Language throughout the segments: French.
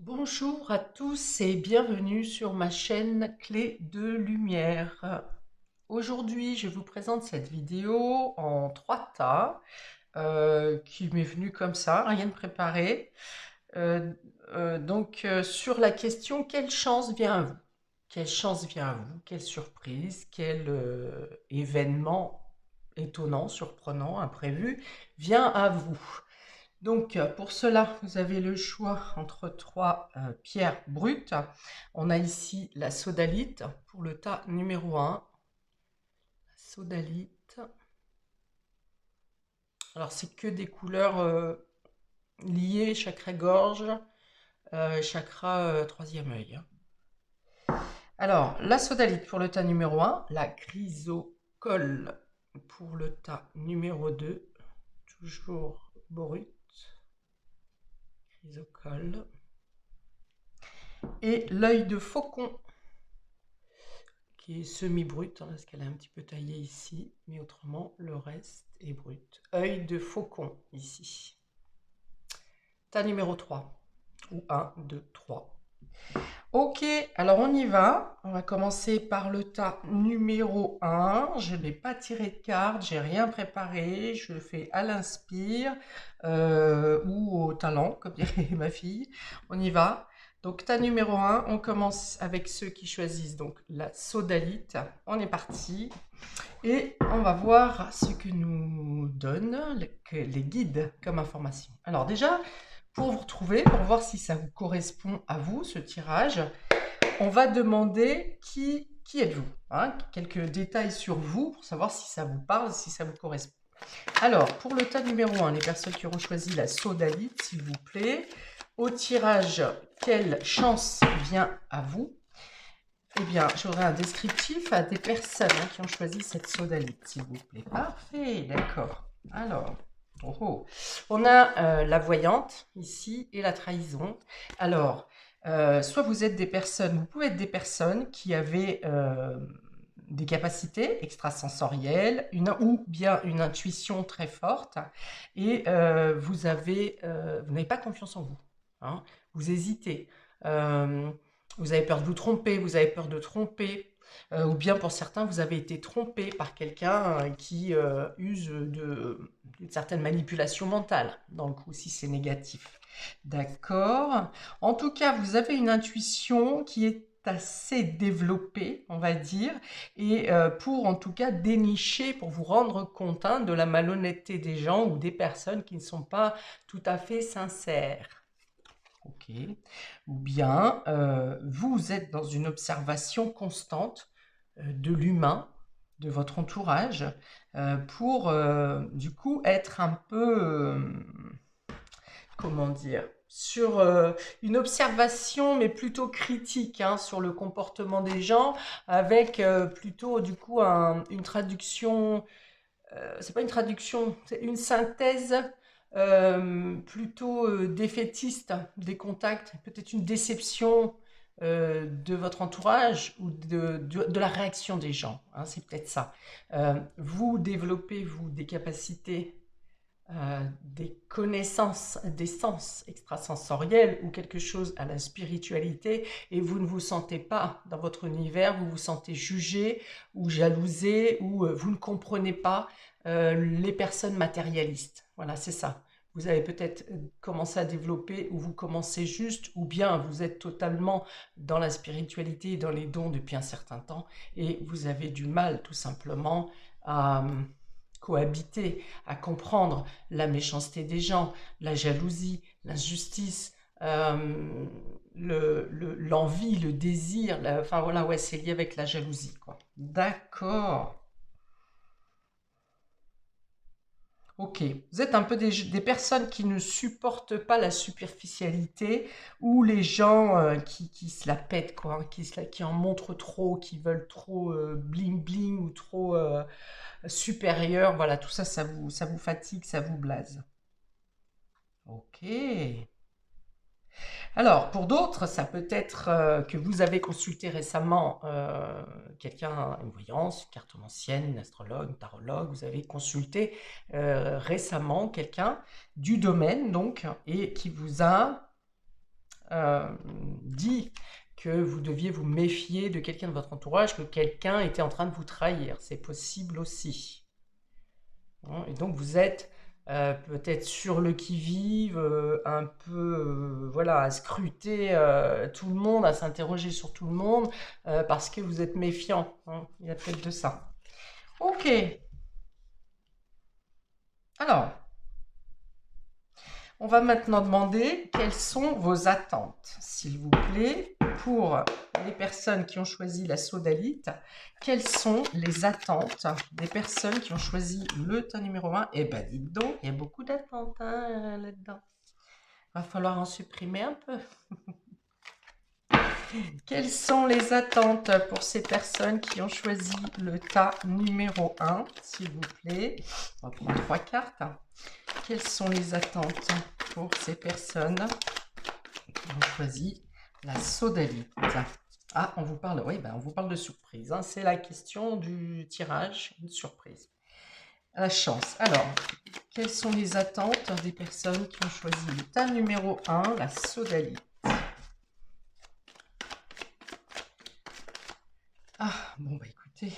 Bonjour à tous et bienvenue sur ma chaîne Clé de Lumière. Aujourd'hui, je vous présente cette vidéo en 3 tas qui m'est venue comme ça, rien de préparé. Sur la question quelle chance vient à vous? Quelle chance vient à vous? Quelle surprise? Quel événement étonnant, surprenant, imprévu vient à vous? Donc, pour cela, vous avez le choix entre trois pierres brutes. On a ici la sodalite pour le tas numéro 1. Sodalite. Alors, c'est que des couleurs liées, chakra-gorge, chakra troisième œil. Alors, la sodalite pour le tas numéro 1, la chrysocole pour le tas numéro 2, toujours brut, chrysocole. Et l'œil de faucon qui est semi-brute, parce qu'elle est un petit peu taillée ici, mais autrement, le reste est brut. Œil de faucon, ici. Tas numéro 3, ou 1, 2, 3. Ok, alors on y va. On va commencer par le tas numéro 1. Je n'ai pas tiré de carte, j'ai rien préparé. Je le fais à l'inspire ou au talent, comme dirait ma fille. On y va. Donc, tas numéro 1, on commence avec ceux qui choisissent donc la sodalite. On est parti. Et on va voir ce que nous donnent les guides comme information. Alors déjà, pour vous retrouver, pour voir si ça vous correspond à vous, ce tirage, on va demander qui êtes-vous, hein, quelques détails sur vous pour savoir si ça vous parle, si ça vous correspond. Alors, pour le tas numéro 1, les personnes qui auront choisi la sodalite, s'il vous plaît, au tirage, quelle chance vient à vous? Eh bien, j'aurai un descriptif à des personnes qui ont choisi cette sodalite, s'il vous plaît. Parfait, d'accord. Alors, on a la voyante ici et la trahison. Alors, soit vous êtes des personnes, vous pouvez être des personnes qui avaient des capacités extrasensorielles ou bien une intuition très forte et vous n'avez pas confiance en vous, hein, vous hésitez, vous avez peur de vous tromper, vous avez peur de tromper, ou bien pour certains vous avez été trompé par quelqu'un qui use d'une certaine manipulation mentale, dans le coup si c'est négatif. D'accord. En tout cas, vous avez une intuition qui est assez développée, on va dire, et pour en tout cas dénicher, pour vous rendre compte de la malhonnêteté des gens ou des personnes qui ne sont pas tout à fait sincères. Ok. Ou bien vous êtes dans une observation constante de l'humain, de votre entourage, pour du coup être un peu comment dire, sur une observation, mais plutôt critique, hein, sur le comportement des gens, avec plutôt du coup une traduction, c'est pas une traduction, c'est une synthèse plutôt défaitiste des contacts, peut-être une déception de votre entourage ou de la réaction des gens, hein, c'est peut-être ça. Vous développez, vous, des capacités des connaissances, des sens extrasensoriels ou quelque chose à la spiritualité et vous ne vous sentez pas dans votre univers, vous vous sentez jugé ou jalousé ou vous ne comprenez pas les personnes matérialistes. Voilà, c'est ça. Vous avez peut-être commencé à développer ou vous commencez juste ou bien vous êtes totalement dans la spiritualité et dans les dons depuis un certain temps et vous avez du mal tout simplement à cohabiter, à comprendre la méchanceté des gens, la jalousie, l'injustice, l'envie, le désir, enfin voilà, ouais, c'est lié avec la jalousie, quoi. D'accord. Ok, vous êtes un peu des personnes qui ne supportent pas la superficialité ou les gens qui se la pètent, quoi, hein, qui en montrent trop, qui veulent trop bling bling ou trop supérieur. Voilà, tout ça, ça vous fatigue, ça vous blase. Ok. Alors, pour d'autres, ça peut être que vous avez consulté récemment quelqu'un, une voyance, une cartomancienne, une astrologue, une tarologue, vous avez consulté récemment quelqu'un du domaine, donc, et qui vous a dit que vous deviez vous méfier de quelqu'un de votre entourage, que quelqu'un était en train de vous trahir. C'est possible aussi. Et donc vous êtes peut-être sur le qui-vive, un peu voilà, à scruter tout le monde, à s'interroger sur tout le monde, parce que vous êtes méfiant. Hein. Il y a peut-être de ça. Ok. Alors, on va maintenant demander quelles sont vos attentes, s'il vous plaît, pour les personnes qui ont choisi la sodalite. Quelles sont les attentes des personnes qui ont choisi le tas numéro 1? Eh bien, dites donc, il y a beaucoup d'attentes hein, là-dedans. Va falloir en supprimer un peu. Quelles sont les attentes pour ces personnes qui ont choisi le tas numéro 1, s'il vous plaît? On va prendre 3 cartes. Quelles sont les attentes pour ces personnes qui ont choisi la sodalite? Ah, on vous parle, oui, ben on vous parle de surprise. Hein. C'est la question du tirage, une surprise. La chance. Alors, quelles sont les attentes des personnes qui ont choisi le tas numéro 1, la sodalite? Ah, bon, bah écoutez.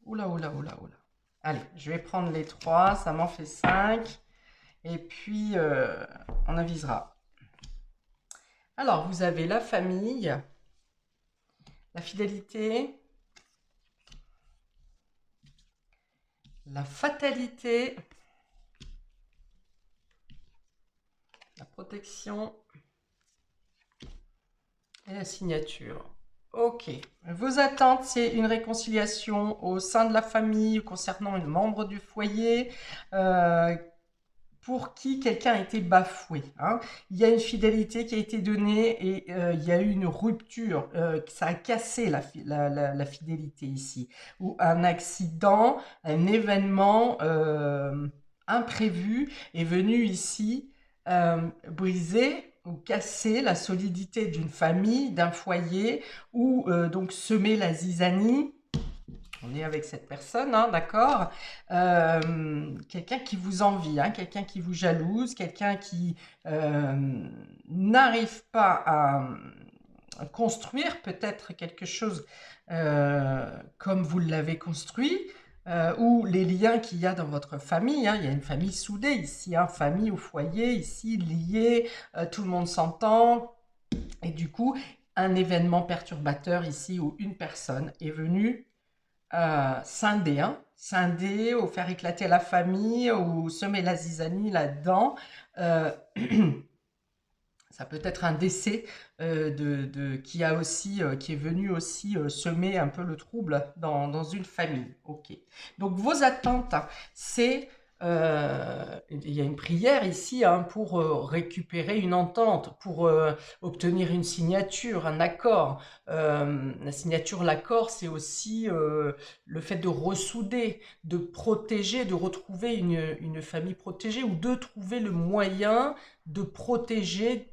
Oula, oula, oula, oula. Allez, je vais prendre les 3, ça m'en fait 5. Et puis, on avisera. Alors, vous avez la famille, la fidélité, la fatalité, la protection et la signature. Ok. Vos attentes, c'est une réconciliation au sein de la famille concernant un membre du foyer pour qui quelqu'un a été bafoué. Hein. Il y a une fidélité qui a été donnée et il y a eu une rupture. Ça a cassé la fidélité ici. Ou un accident, un événement imprévu est venu ici briser ou casser la solidité d'une famille, d'un foyer, ou donc semer la zizanie. On est avec cette personne, hein, d'accord? Quelqu'un qui vous envie, hein, quelqu'un qui vous jalouse, quelqu'un qui n'arrive pas à construire peut-être quelque chose comme vous l'avez construit, ou les liens qu'il y a dans votre famille. Hein, il y a une famille soudée ici, hein, famille au foyer, ici liée, tout le monde s'entend. Et du coup, un événement perturbateur ici où une personne est venue scinder, hein, scinder ou faire éclater la famille ou semer la zizanie là-dedans. Ça peut être un décès qui est venu aussi semer un peu le trouble dans une famille. Ok. Donc vos attentes, c'est il y a une prière ici hein, pour récupérer une entente, pour obtenir une signature, un accord. La signature, l'accord, c'est aussi le fait de ressouder, de protéger, de retrouver une famille protégée ou de trouver le moyen de protéger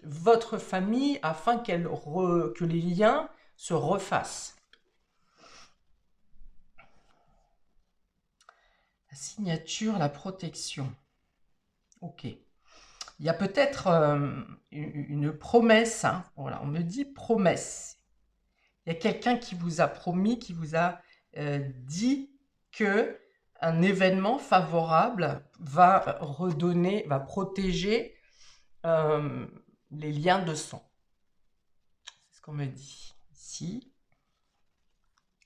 votre famille afin que les liens se refassent. La signature, la protection. Ok. Il y a peut-être une promesse. Hein. Voilà, on me dit promesse. Il y a quelqu'un qui vous a promis, qui vous a dit que un événement favorable va redonner, va protéger les liens de sang. C'est ce qu'on me dit ici.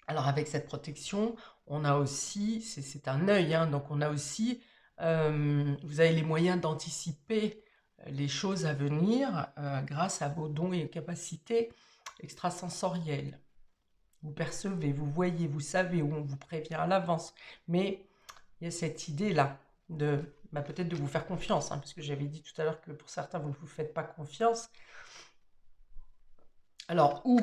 Alors avec cette protection, on a aussi, c'est un œil, hein, donc on a aussi, vous avez les moyens d'anticiper les choses à venir grâce à vos dons et capacités extrasensorielles. Vous percevez, vous voyez, vous savez, où on vous prévient à l'avance. Mais il y a cette idée-là de peut-être de vous faire confiance, hein, parce que j'avais dit tout à l'heure que pour certains, vous ne vous faites pas confiance. Alors, où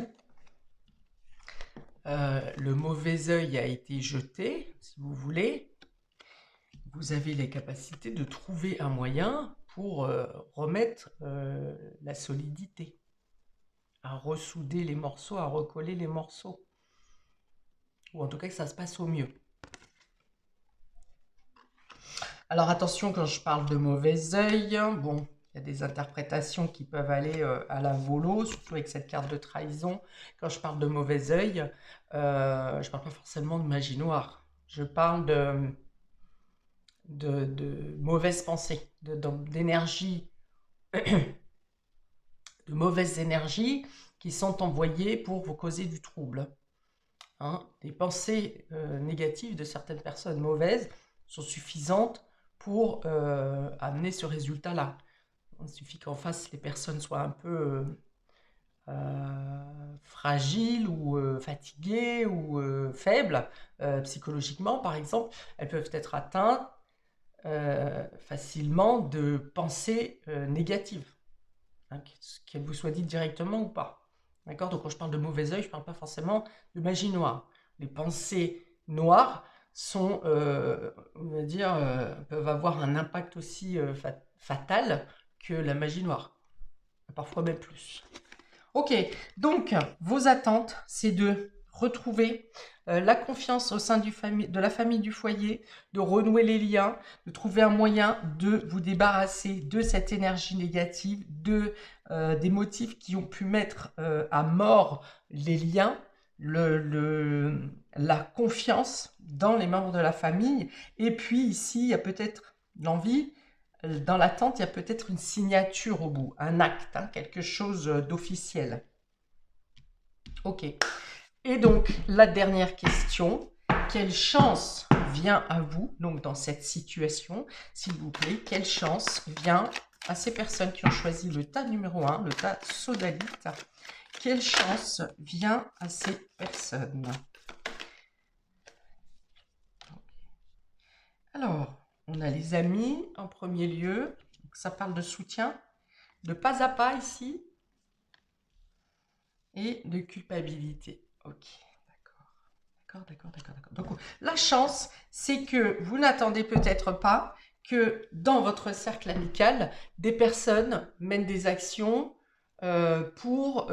le mauvais œil a été jeté, si vous voulez, vous avez les capacités de trouver un moyen pour remettre la solidité, à ressouder les morceaux, à recoller les morceaux. Ou en tout cas que ça se passe au mieux. Alors attention quand je parle de mauvais œil, bon, Il y a des interprétations qui peuvent aller à la volo, surtout avec cette carte de trahison. Quand je parle de mauvais œil, je ne parle pas forcément de magie noire. Je parle de mauvaises pensées, d'énergie, de mauvaises énergies qui sont envoyées pour vous causer du trouble. Hein. Les pensées négatives de certaines personnes mauvaises sont suffisantes pour amener ce résultat-là. Il suffit qu'en face, les personnes soient un peu fragiles ou fatiguées ou faibles, psychologiquement par exemple. Elles peuvent être atteintes facilement de pensées négatives, hein, qu'elles vous soient dites directement ou pas. D'accord? Donc quand je parle de mauvais œil, je ne parle pas forcément de magie noire. Les pensées noires sont, on va dire, peuvent avoir un impact aussi fatal que la magie noire. Parfois même plus. Ok, donc vos attentes, c'est de retrouver la confiance au sein de la famille du foyer, de renouer les liens, de trouver un moyen de vous débarrasser de cette énergie négative, des motifs qui ont pu mettre à mort les liens, la confiance dans les membres de la famille. Et puis ici, il y a peut-être l'envie. Dans l'attente, il y a peut-être une signature au bout, un acte, hein, quelque chose d'officiel. Ok. Et donc, la dernière question, quelle chance vient à vous, donc dans cette situation, s'il vous plaît, quelle chance vient à ces personnes qui ont choisi le tas numéro 1, le tas sodalite, quelle chance vient à ces personnes? Alors, on a les amis en premier lieu, donc ça parle de soutien, de pas à pas ici, et de culpabilité. Ok, d'accord. Donc, la chance, c'est que vous n'attendez peut-être pas que dans votre cercle amical, des personnes mènent des actions pour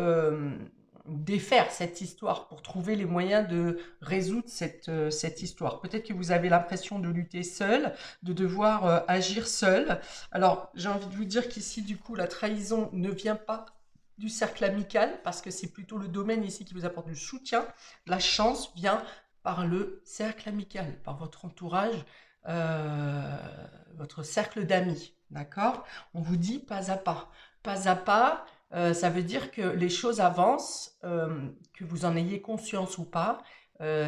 défaire cette histoire, pour trouver les moyens de résoudre cette histoire. Peut-être que vous avez l'impression de lutter seul, de devoir agir seul. Alors, j'ai envie de vous dire qu'ici, du coup, la trahison ne vient pas du cercle amical, parce que c'est plutôt le domaine ici qui vous apporte du soutien. La chance vient par le cercle amical, par votre entourage, votre cercle d'amis, d'accord? On vous dit pas à pas. Pas à pas, ça veut dire que les choses avancent, que vous en ayez conscience ou pas.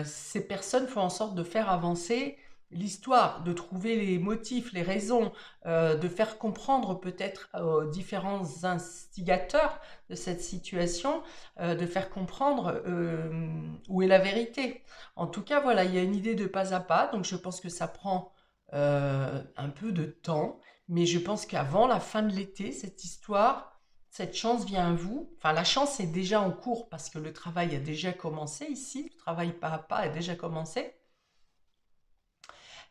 Ces personnes font en sorte de faire avancer l'histoire, de trouver les motifs, les raisons, de faire comprendre peut-être aux différents instigateurs de cette situation, de faire comprendre où est la vérité. En tout cas, voilà, il y a une idée de pas à pas, donc je pense que ça prend un peu de temps, mais je pense qu'avant la fin de l'été, cette histoire, cette chance vient à vous. Enfin, la chance est déjà en cours parce que le travail a déjà commencé ici, le travail pas à pas a déjà commencé.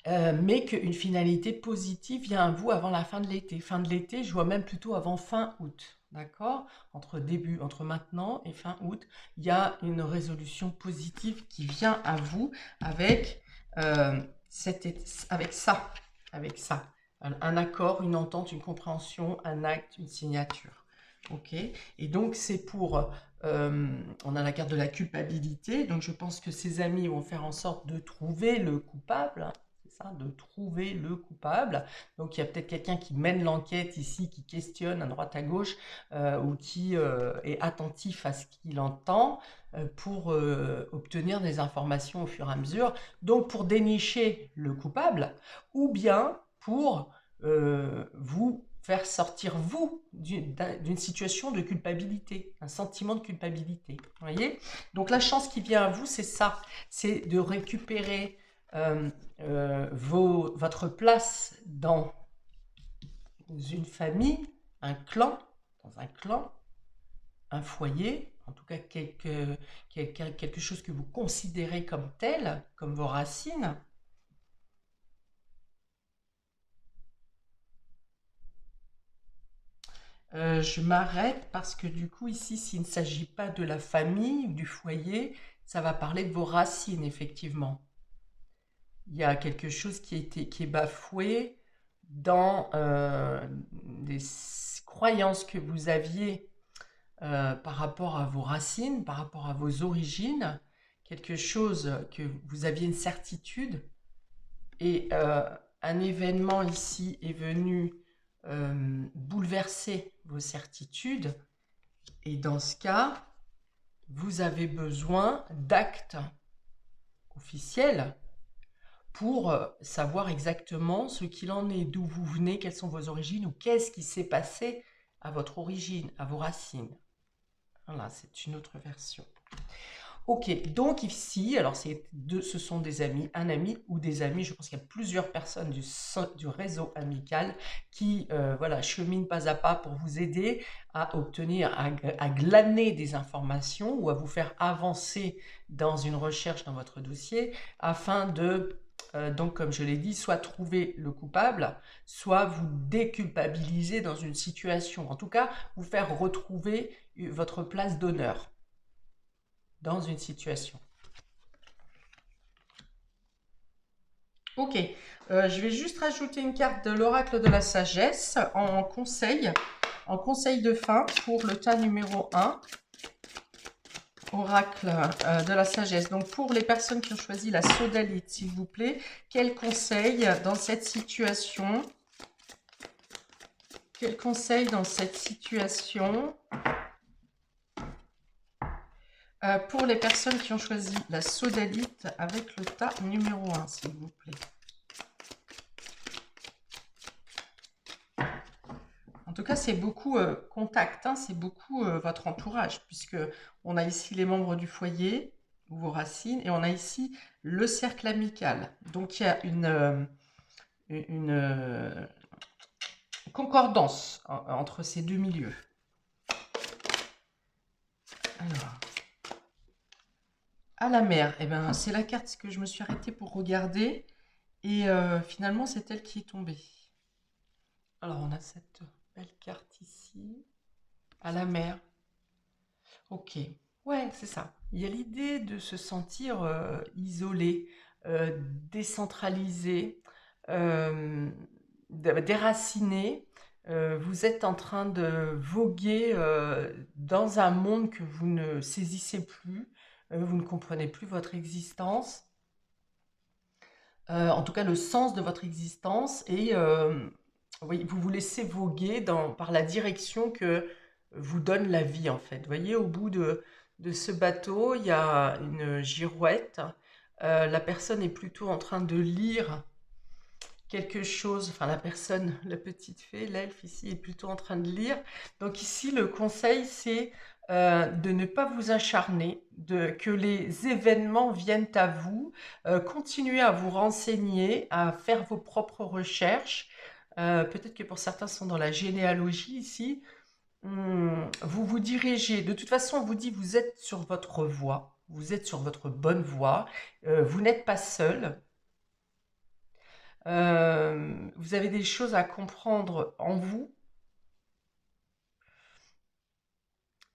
Mais qu'une finalité positive vient à vous avant la fin de l'été. Fin de l'été, je vois même plutôt avant fin août, d'accord? Entre maintenant et fin août, il y a une résolution positive qui vient à vous avec, avec ça, un accord, une entente, une compréhension, un acte, une signature. Ok? Et donc, c'est pour... on a la carte de la culpabilité, donc je pense que ces amis vont faire en sorte de trouver le coupable, hein, de trouver le coupable. Donc il y a peut-être quelqu'un qui mène l'enquête ici, qui questionne à droite à gauche ou qui est attentif à ce qu'il entend pour obtenir des informations au fur et à mesure. Donc pour dénicher le coupable ou bien pour vous faire sortir vous d'une situation de culpabilité, un sentiment de culpabilité. Vous voyez? Donc la chance qui vient à vous, c'est ça, c'est de récupérer votre place dans une famille, un clan, un foyer, en tout cas quelque chose que vous considérez comme tel, comme vos racines. Je m'arrête parce que du coup ici, s'il ne s'agit pas de la famille ou du foyer, ça va parler de vos racines, effectivement. Il y a quelque chose qui est bafoué dans croyance que vous aviez par rapport à vos racines, par rapport à vos origines, quelque chose que vous aviez une certitude, et un événement ici est venu bouleverser vos certitudes, et dans ce cas, vous avez besoin d'actes officiels pour savoir exactement ce qu'il en est, d'où vous venez, quelles sont vos origines, ou qu'est-ce qui s'est passé à votre origine, à vos racines. Voilà, c'est une autre version. Ok, donc ici, alors ce sont des amis, un ami ou des amis, je pense qu'il y a plusieurs personnes du réseau amical qui voilà, cheminent pas à pas pour vous aider à obtenir, à glaner des informations ou à vous faire avancer dans une recherche dans votre dossier afin de, donc comme je l'ai dit, soit trouver le coupable, soit vous déculpabiliser dans une situation, en tout cas vous faire retrouver votre place d'honneur dans une situation. Ok, je vais juste rajouter une carte de l'oracle de la sagesse en conseil de fin pour le tas numéro 1, oracle de la sagesse. Donc pour les personnes qui ont choisi la sodalite, s'il vous plaît, quel conseil dans cette situation? Quel conseil dans cette situation pour les personnes qui ont choisi la sodalite avec le tas numéro 1, s'il vous plaît. En tout cas, c'est beaucoup contact, hein, c'est beaucoup votre entourage, puisque on a ici les membres du foyer, vos racines, et on a ici le cercle amical. Donc, il y a une concordance entre ces deux milieux. Alors, à la mer, eh ben, c'est la carte que je me suis arrêtée pour regarder, et finalement, c'est elle qui est tombée. Alors, on a cette belle carte ici, à la mer. Ok, ouais, c'est ça. Il y a l'idée de se sentir isolé, décentralisé, déraciné. Vous êtes en train de voguer dans un monde que vous ne saisissez plus, vous ne comprenez plus votre existence, en tout cas le sens de votre existence, et oui, vous vous laissez voguer par la direction que vous donne la vie, en fait. Vous voyez, au bout de ce bateau, il y a une girouette. La personne est plutôt en train de lire quelque chose, enfin la personne, la petite fée, l'elfe ici, est plutôt en train de lire. Donc ici, le conseil, c'est de ne pas vous acharner, que les événements viennent à vous, continuez à vous renseigner, à faire vos propres recherches. Peut-être que pour certains sont dans la généalogie ici. Vous vous dirigez, de toute façon, on vous dit vous êtes sur votre voie, vous êtes sur votre bonne voie, vous n'êtes pas seul. Vous avez des choses à comprendre en vous.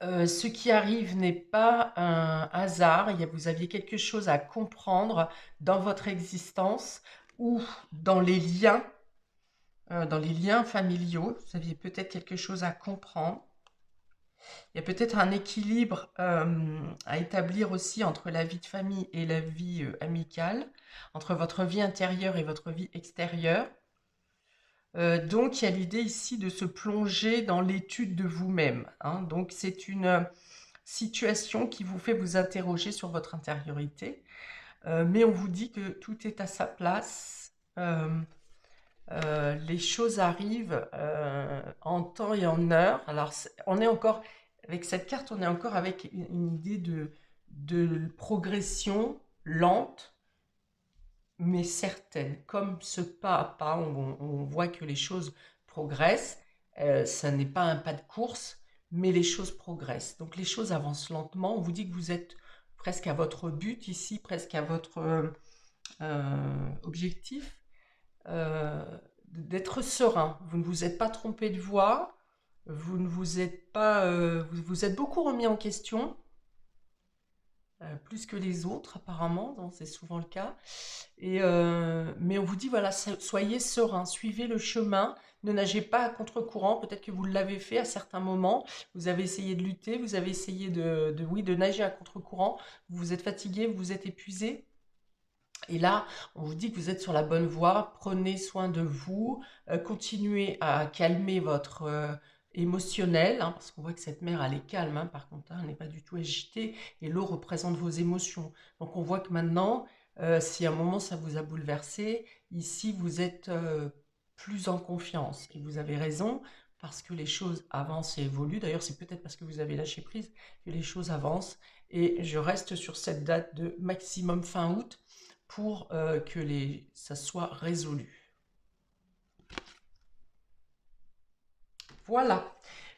Ce qui arrive n'est pas un hasard, vous aviez quelque chose à comprendre dans votre existence ou dans les liens familiaux. Vous aviez peut-être quelque chose à comprendre. Il y a peut-être un équilibre à établir aussi entre la vie de famille et la vie amicale, entre votre vie intérieure et votre vie extérieure. Donc, il y a l'idée ici de se plonger dans l'étude de vous-même, hein. Donc, c'est une situation qui vous fait vous interroger sur votre intériorité. Mais on vous dit que tout est à sa place. Les choses arrivent en temps et en heure. Alors, on est encore, avec cette carte, on est encore avec une idée de progression lente, mais certaine. Comme ce pas à pas, on voit que les choses progressent. Ça n'est pas un pas de course, mais les choses progressent. Donc les choses avancent lentement. On vous dit que vous êtes presque à votre but ici, presque à votre objectif, d'être serein. Vous ne vous êtes pas trompé de voie, vous ne vous êtes pas, vous êtes beaucoup remis en question. plus que les autres apparemment, donc c'est souvent le cas. Mais on vous dit, voilà, soyez serein, suivez le chemin, ne nagez pas à contre-courant. Peut-être que vous l'avez fait à certains moments, vous avez essayé de lutter, vous avez essayé oui, de nager à contre-courant, vous vous êtes fatigué, vous vous êtes épuisé. Et là, on vous dit que vous êtes sur la bonne voie, prenez soin de vous, continuez à calmer votre émotionnel, hein, parce qu'on voit que cette mer, elle est calme, hein, par contre, hein, elle n'est pas du tout agitée, et l'eau représente vos émotions. Donc on voit que maintenant, si à un moment ça vous a bouleversé, ici vous êtes plus en confiance, et vous avez raison, parce que les choses avancent et évoluent. D'ailleurs, c'est peut-être parce que vous avez lâché prise que les choses avancent, et je reste sur cette date de maximum fin août, pour que ça soit résolu. Voilà.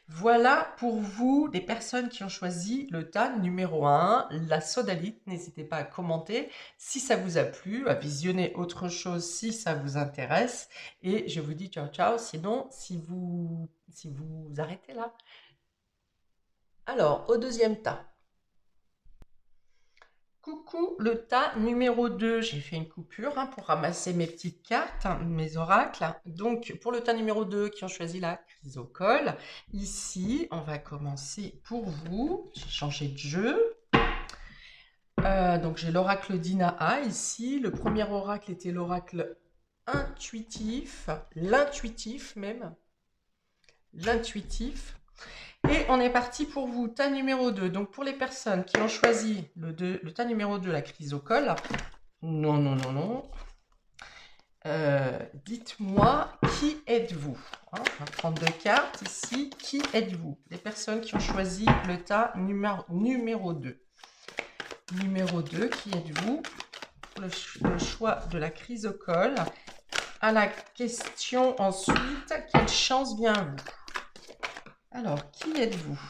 Voilà pour vous, des personnes qui ont choisi le tas numéro 1, la sodalite. N'hésitez pas à commenter si ça vous a plu, à visionner autre chose si ça vous intéresse. Et je vous dis ciao ciao, sinon si vous arrêtez là. Alors, au deuxième tas. Coucou le tas numéro 2, j'ai fait une coupure pour ramasser mes petites cartes, mes oracles. Donc pour le tas numéro 2 qui ont choisi la chrysocole, ici on va commencer pour vous, j'ai changé de jeu. Donc j'ai l'oracle d'Inaa ici, le premier oracle était l'oracle intuitif, l'intuitif même, l'intuitif. Et on est parti pour vous, tas numéro 2. Donc pour les personnes qui ont choisi le tas numéro 2, la chrysocole, non, non, non, non. Dites-moi, qui êtes-vous? On va prendre 2 cartes ici. Qui êtes-vous? Les personnes qui ont choisi le tas numéro 2. Numéro 2, qui êtes-vous? Le choix de la chrysocole. À la question ensuite, quelle chance vient à vous? Alors, qui êtes-vous?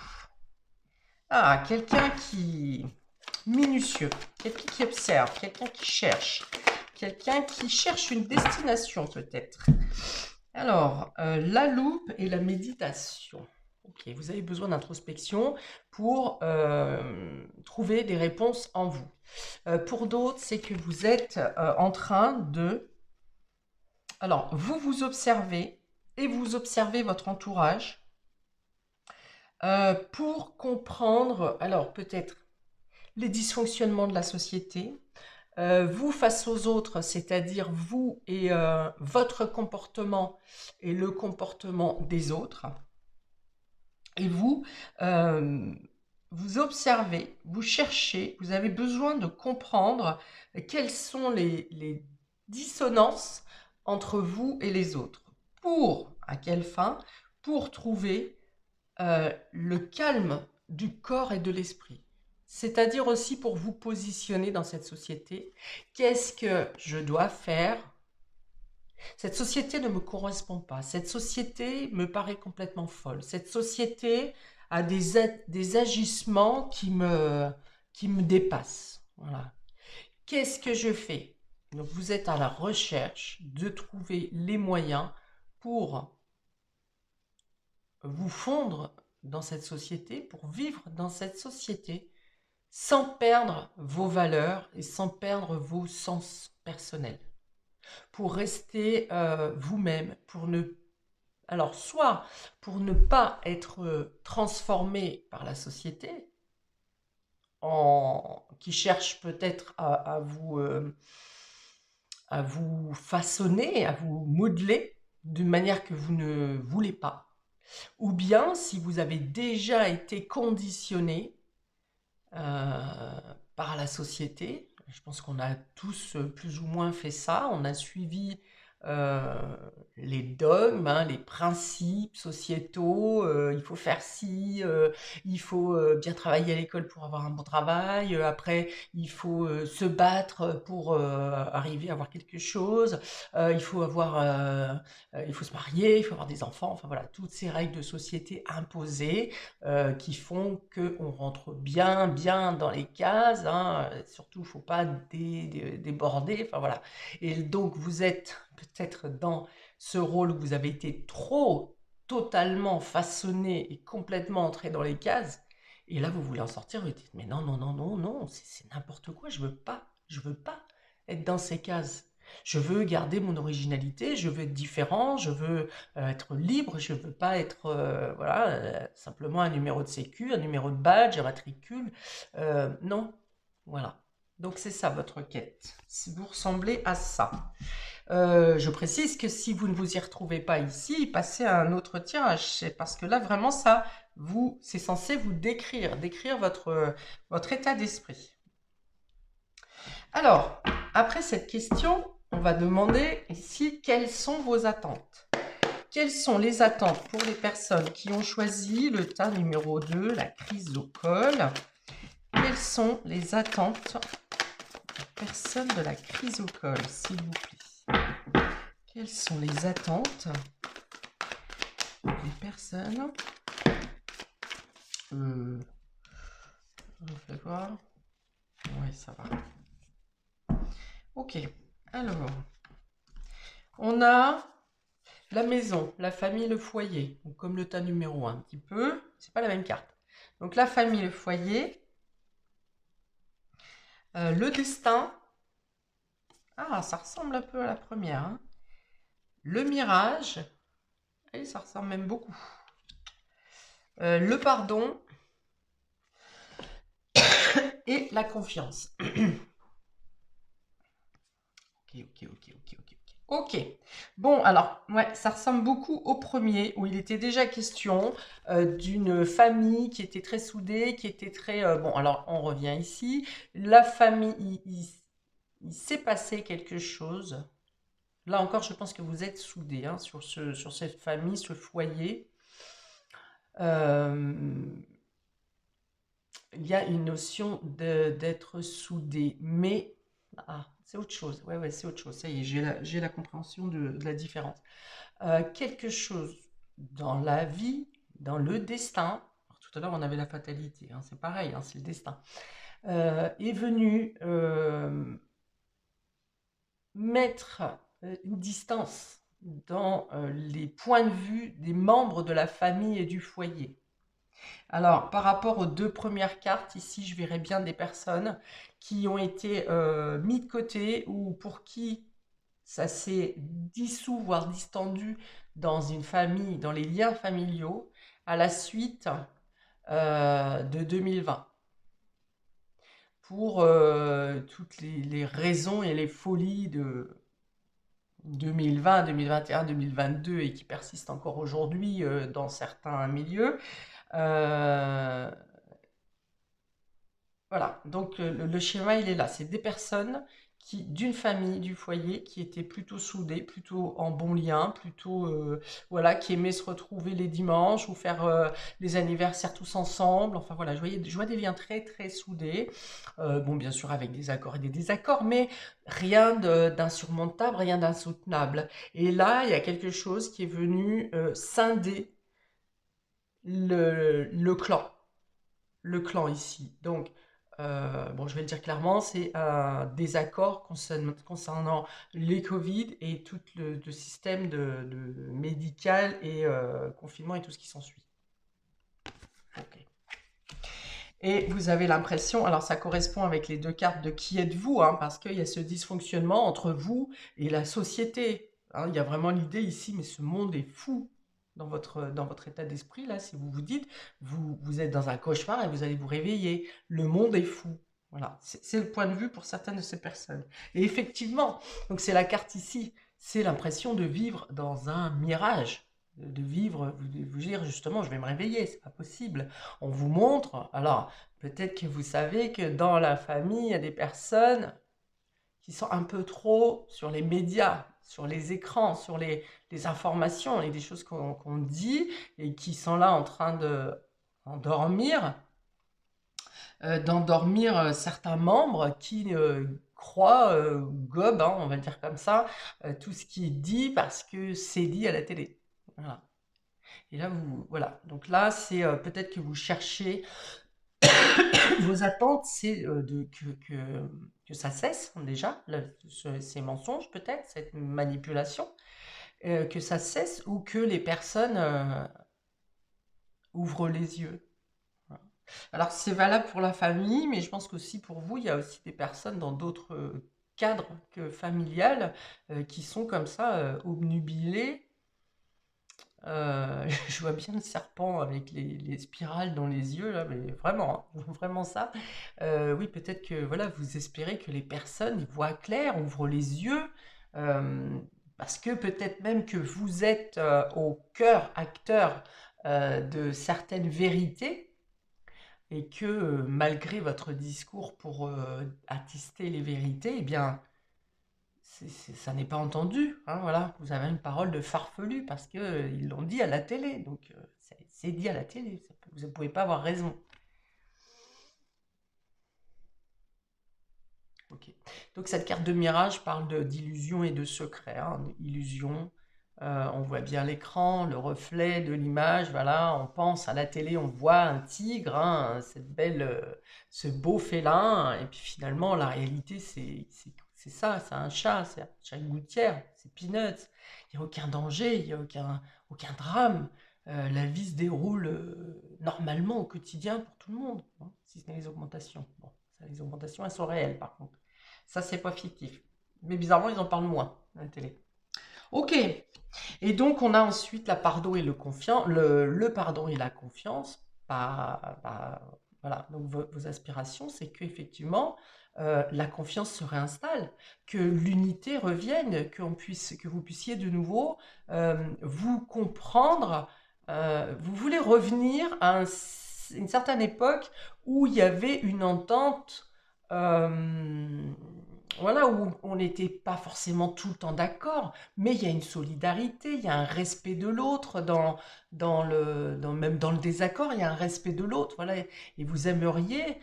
Ah, quelqu'un qui... minutieux, quelqu'un qui observe, quelqu'un qui cherche une destination peut-être. Alors, la loupe et la méditation. Ok, vous avez besoin d'introspection pour trouver des réponses en vous. Pour d'autres, c'est que vous êtes en train de... Alors, vous vous observez et vous observez votre entourage pour comprendre, alors peut-être les dysfonctionnements de la société, vous face aux autres, c'est-à-dire vous et votre comportement et le comportement des autres. Et vous, vous observez, vous cherchez, vous avez besoin de comprendre quelles sont les dissonances entre vous et les autres. Pour, à quelle fin? Pour trouver le calme du corps et de l'esprit. C'est-à-dire aussi pour vous positionner dans cette société. Qu'est-ce que je dois faire? Cette société ne me correspond pas. Cette société me paraît complètement folle. Cette société a des agissements qui me dépassent. Voilà. Qu'est-ce que je fais? Donc vous êtes à la recherche de trouver les moyens pour vous fondre dans cette société, pour vivre dans cette société, sans perdre vos valeurs et sans perdre vos sens personnels. Pour rester vous-même, pour ne... Alors, soit pour ne pas être transformé par la société, qui cherche peut-être à vous façonner, à vous modeler d'une manière que vous ne voulez pas. Ou bien, si vous avez déjà été conditionné par la société, je pense qu'on a tous plus ou moins fait ça, on a suivi les dogmes, les principes sociétaux, il faut faire ci, il faut bien travailler à l'école pour avoir un bon travail, après il faut se battre pour arriver à avoir quelque chose, il faut se marier, il faut avoir des enfants, enfin voilà, toutes ces règles de société imposées qui font qu'on rentre bien dans les cases, surtout il ne faut pas déborder, enfin voilà. Et donc vous êtes peut-être dans ce rôle où vous avez été totalement façonné et complètement entré dans les cases, Et là, vous voulez en sortir, vous dites, mais non, non, non, non, non, c'est n'importe quoi, je veux pas être dans ces cases. Je veux garder mon originalité, je veux être différent, je veux être libre, je veux pas être voilà, simplement un numéro de sécu, un numéro de badge, un matricule. Non, voilà. Donc c'est ça votre quête. Si vous ressemblez à ça. Je précise que si vous ne vous y retrouvez pas ici, passez à un autre tirage. C'est parce que là, vraiment, ça, c'est censé vous décrire votre état d'esprit. Alors, après cette question, on va demander ici quelles sont vos attentes. Quelles sont les attentes pour les personnes qui ont choisi le tas numéro 2, la chrysocole? Quelles sont les attentes des personnes de la chrysocole, s'il vous plaît? Quelles sont les attentes des personnes? On fait voir. Oui, ça va. Ok. Alors, on a la maison, la famille, le foyer. Donc, comme le tas numéro 1, un petit peu. C'est pas la même carte. Donc, la famille, le foyer. Le destin. Ah, ça ressemble un peu à la première. Hein. Le mirage. Et ça ressemble même beaucoup. Le pardon. Et la confiance. Ok. Bon, alors, ouais, ça ressemble beaucoup au premier, où il était déjà question d'une famille qui était très soudée, qui était très... bon, alors, on revient ici. La famille, il s'est passé quelque chose. Là encore, je pense que vous êtes soudés hein, sur cette famille, ce foyer. Il y a une notion d'être soudé, mais... Ah, c'est autre chose. Ouais, c'est autre chose. Ça y est, j'ai la compréhension de la différence. Quelque chose dans la vie, dans le destin, alors, tout à l'heure on avait la fatalité, hein, c'est pareil, hein, c'est le destin, est venu mettre une distance dans les points de vue des membres de la famille et du foyer. Alors, par rapport aux deux premières cartes, ici, je verrais bien des personnes qui ont été mis de côté ou pour qui ça s'est dissous, voire distendu dans une famille, dans les liens familiaux, à la suite de 2020. Pour toutes les raisons et les folies de 2020, 2021, 2022 et qui persistent encore aujourd'hui dans certains milieux. Voilà, donc le schéma, il est là. C'est des personnes d'une famille, du foyer, qui étaient plutôt soudées, plutôt en bon lien, plutôt, voilà, qui aimaient se retrouver les dimanches ou faire les anniversaires tous ensemble. Enfin voilà, je vois des liens très très soudés. Bon, bien sûr, avec des accords et des désaccords, mais rien d'insurmontable, rien d'insoutenable. Et là, il y a quelque chose qui est venu scinder le clan. Le clan ici. Donc, bon, je vais le dire clairement, c'est un désaccord concernant les Covid et tout le système de médical et confinement et tout ce qui s'ensuit. Ok. Et vous avez l'impression, alors ça correspond avec les deux cartes de qui êtes-vous, hein, parce qu'il y a ce dysfonctionnement entre vous et la société. Hein, il y a vraiment l'idée ici, mais ce monde est fou dans votre état d'esprit, là, si vous vous dites, vous êtes dans un cauchemar et vous allez vous réveiller. Le monde est fou. Voilà, c'est le point de vue pour certaines de ces personnes. Et effectivement, donc c'est la carte ici, c'est l'impression de vivre dans un mirage, de vivre, vous dire justement, je vais me réveiller, c'est pas possible. On vous montre, alors peut-être que vous savez que dans la famille, il y a des personnes qui sont un peu trop sur les médias, sur les écrans, sur les informations et des choses qu'on dit et qui sont là en train d'endormir certains membres qui croient, gobent, hein, on va le dire comme ça, tout ce qui est dit parce que c'est dit à la télé. Voilà. Et là, voilà. Donc là, c'est peut-être que vous cherchez vos attentes, c'est que ça cesse déjà, ces mensonges peut-être, cette manipulation, que ça cesse ou que les personnes ouvrent les yeux. Voilà. Alors, c'est valable pour la famille, mais je pense qu'aussi pour vous, il y a aussi des personnes dans d'autres cadres que familiales qui sont comme ça, obnubilées. Je vois bien le serpent avec les spirales dans les yeux, là, mais vraiment, hein, vraiment ça. Oui, peut-être que voilà, vous espérez que les personnes y voient clair, ouvrent les yeux, euh, parce que peut-être même que vous êtes au cœur acteur de certaines vérités et que malgré votre discours pour attester les vérités, eh bien, ça n'est pas entendu, hein, voilà. Vous avez une parole de farfelu parce que ils l'ont dit à la télé, donc c'est dit à la télé. Vous ne pouvez pas avoir raison. Ok. Donc cette carte de mirage parle d'illusion et de secret, hein. Illusion, on voit bien l'écran, le reflet de l'image, voilà. On pense à la télé, on voit un tigre, hein, ce beau félin, et puis finalement la réalité c'est ça, c'est un chat, c'est un chat de gouttière, c'est peanuts. Il n'y a aucun danger, il n'y a aucun drame. La vie se déroule normalement au quotidien pour tout le monde, hein, si ce n'est les augmentations. Bon, ça, les augmentations, elles sont réelles par contre. Ça, c'est pas fictif. Mais bizarrement, ils en parlent moins à la télé. Ok. Et donc, on a ensuite la pardon et le pardon et la confiance. Voilà. Donc, vos aspirations, c'est qu'effectivement, la confiance se réinstalle, que l'unité revienne, que vous puissiez de nouveau vous comprendre. Vous voulez revenir à une certaine époque où il y avait une entente, voilà, où on n'était pas forcément tout le temps d'accord, mais il y a une solidarité, il y a un respect de l'autre même dans le désaccord, il y a un respect de l'autre, voilà. Et vous aimeriez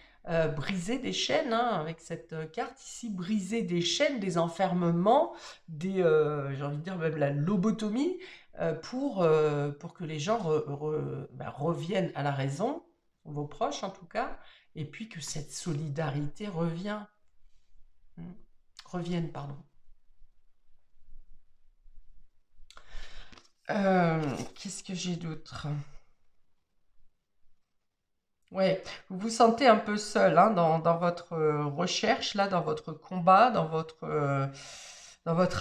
briser des chaînes, hein, avec cette carte ici, briser des chaînes, des enfermements, j'ai envie de dire même la lobotomie, pour que les gens reviennent à la raison, vos proches en tout cas, et puis que cette solidarité revienne, pardon. Qu'est-ce que j'ai d'autre? Ouais, vous vous sentez un peu seul, hein, dans votre recherche, là, dans votre combat, dans votre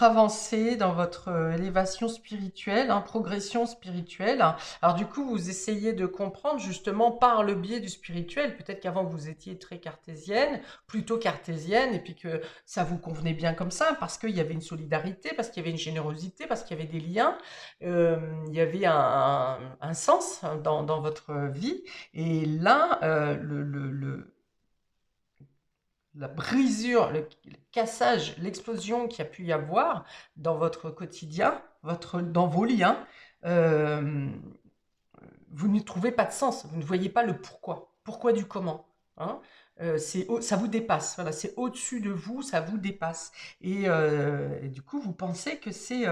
avancée, dans votre élévation spirituelle, hein, progression spirituelle. Alors du coup, vous essayez de comprendre justement par le biais du spirituel. Peut-être qu'avant vous étiez très cartésienne, plutôt cartésienne, et puis que ça vous convenait bien comme ça, parce qu'il y avait une solidarité, parce qu'il y avait une générosité, parce qu'il y avait des liens, il y avait un sens dans votre vie. Et là, la brisure, le cassage, l'explosion qu'il y a pu y avoir dans votre quotidien, dans vos liens, euh, vous ne trouvez pas de sens, vous ne voyez pas le pourquoi, pourquoi du comment, hein. Ça vous dépasse, voilà, c'est au-dessus de vous, ça vous dépasse. Et du coup, vous pensez que c'est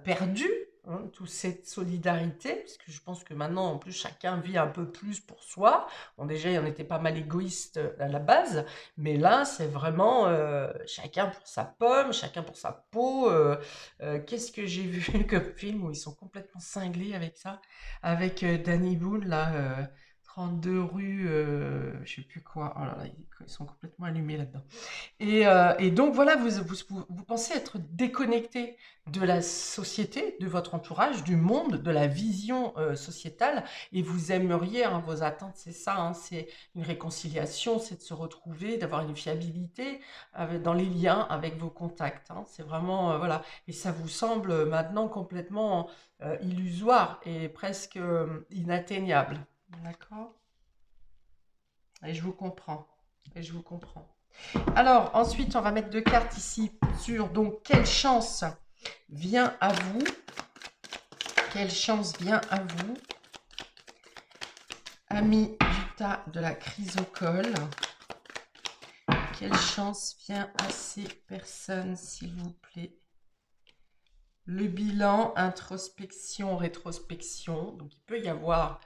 perdu, hein, toute cette solidarité, parce que je pense que maintenant, en plus, chacun vit un peu plus pour soi. Bon, déjà, on était pas mal égoïste à la base, mais là, c'est vraiment chacun pour sa pomme, chacun pour sa peau. Qu'est-ce que j'ai vu comme film où ils sont complètement cinglés avec ça, avec Danny Boone, là, 32 rue, je sais plus quoi. Oh là là, ils sont complètement allumés là-dedans. Et donc voilà, vous pensez être déconnecté de la société, de votre entourage, du monde, de la vision sociétale, et vous aimeriez, hein, vos attentes, c'est ça, hein, c'est une réconciliation, c'est de se retrouver, d'avoir une fiabilité dans les liens avec vos contacts, hein. C'est vraiment, voilà, et ça vous semble maintenant complètement illusoire et presque inatteignable. D'accord? Et je vous comprends. Et je vous comprends. Alors, ensuite, on va mettre deux cartes ici sur donc quelle chance vient à vous. Quelle chance vient à vous. Ami du tas de la chrysocole. Quelle chance vient à ces personnes, s'il vous plaît. Le bilan, introspection, rétrospection. Donc, il peut y avoir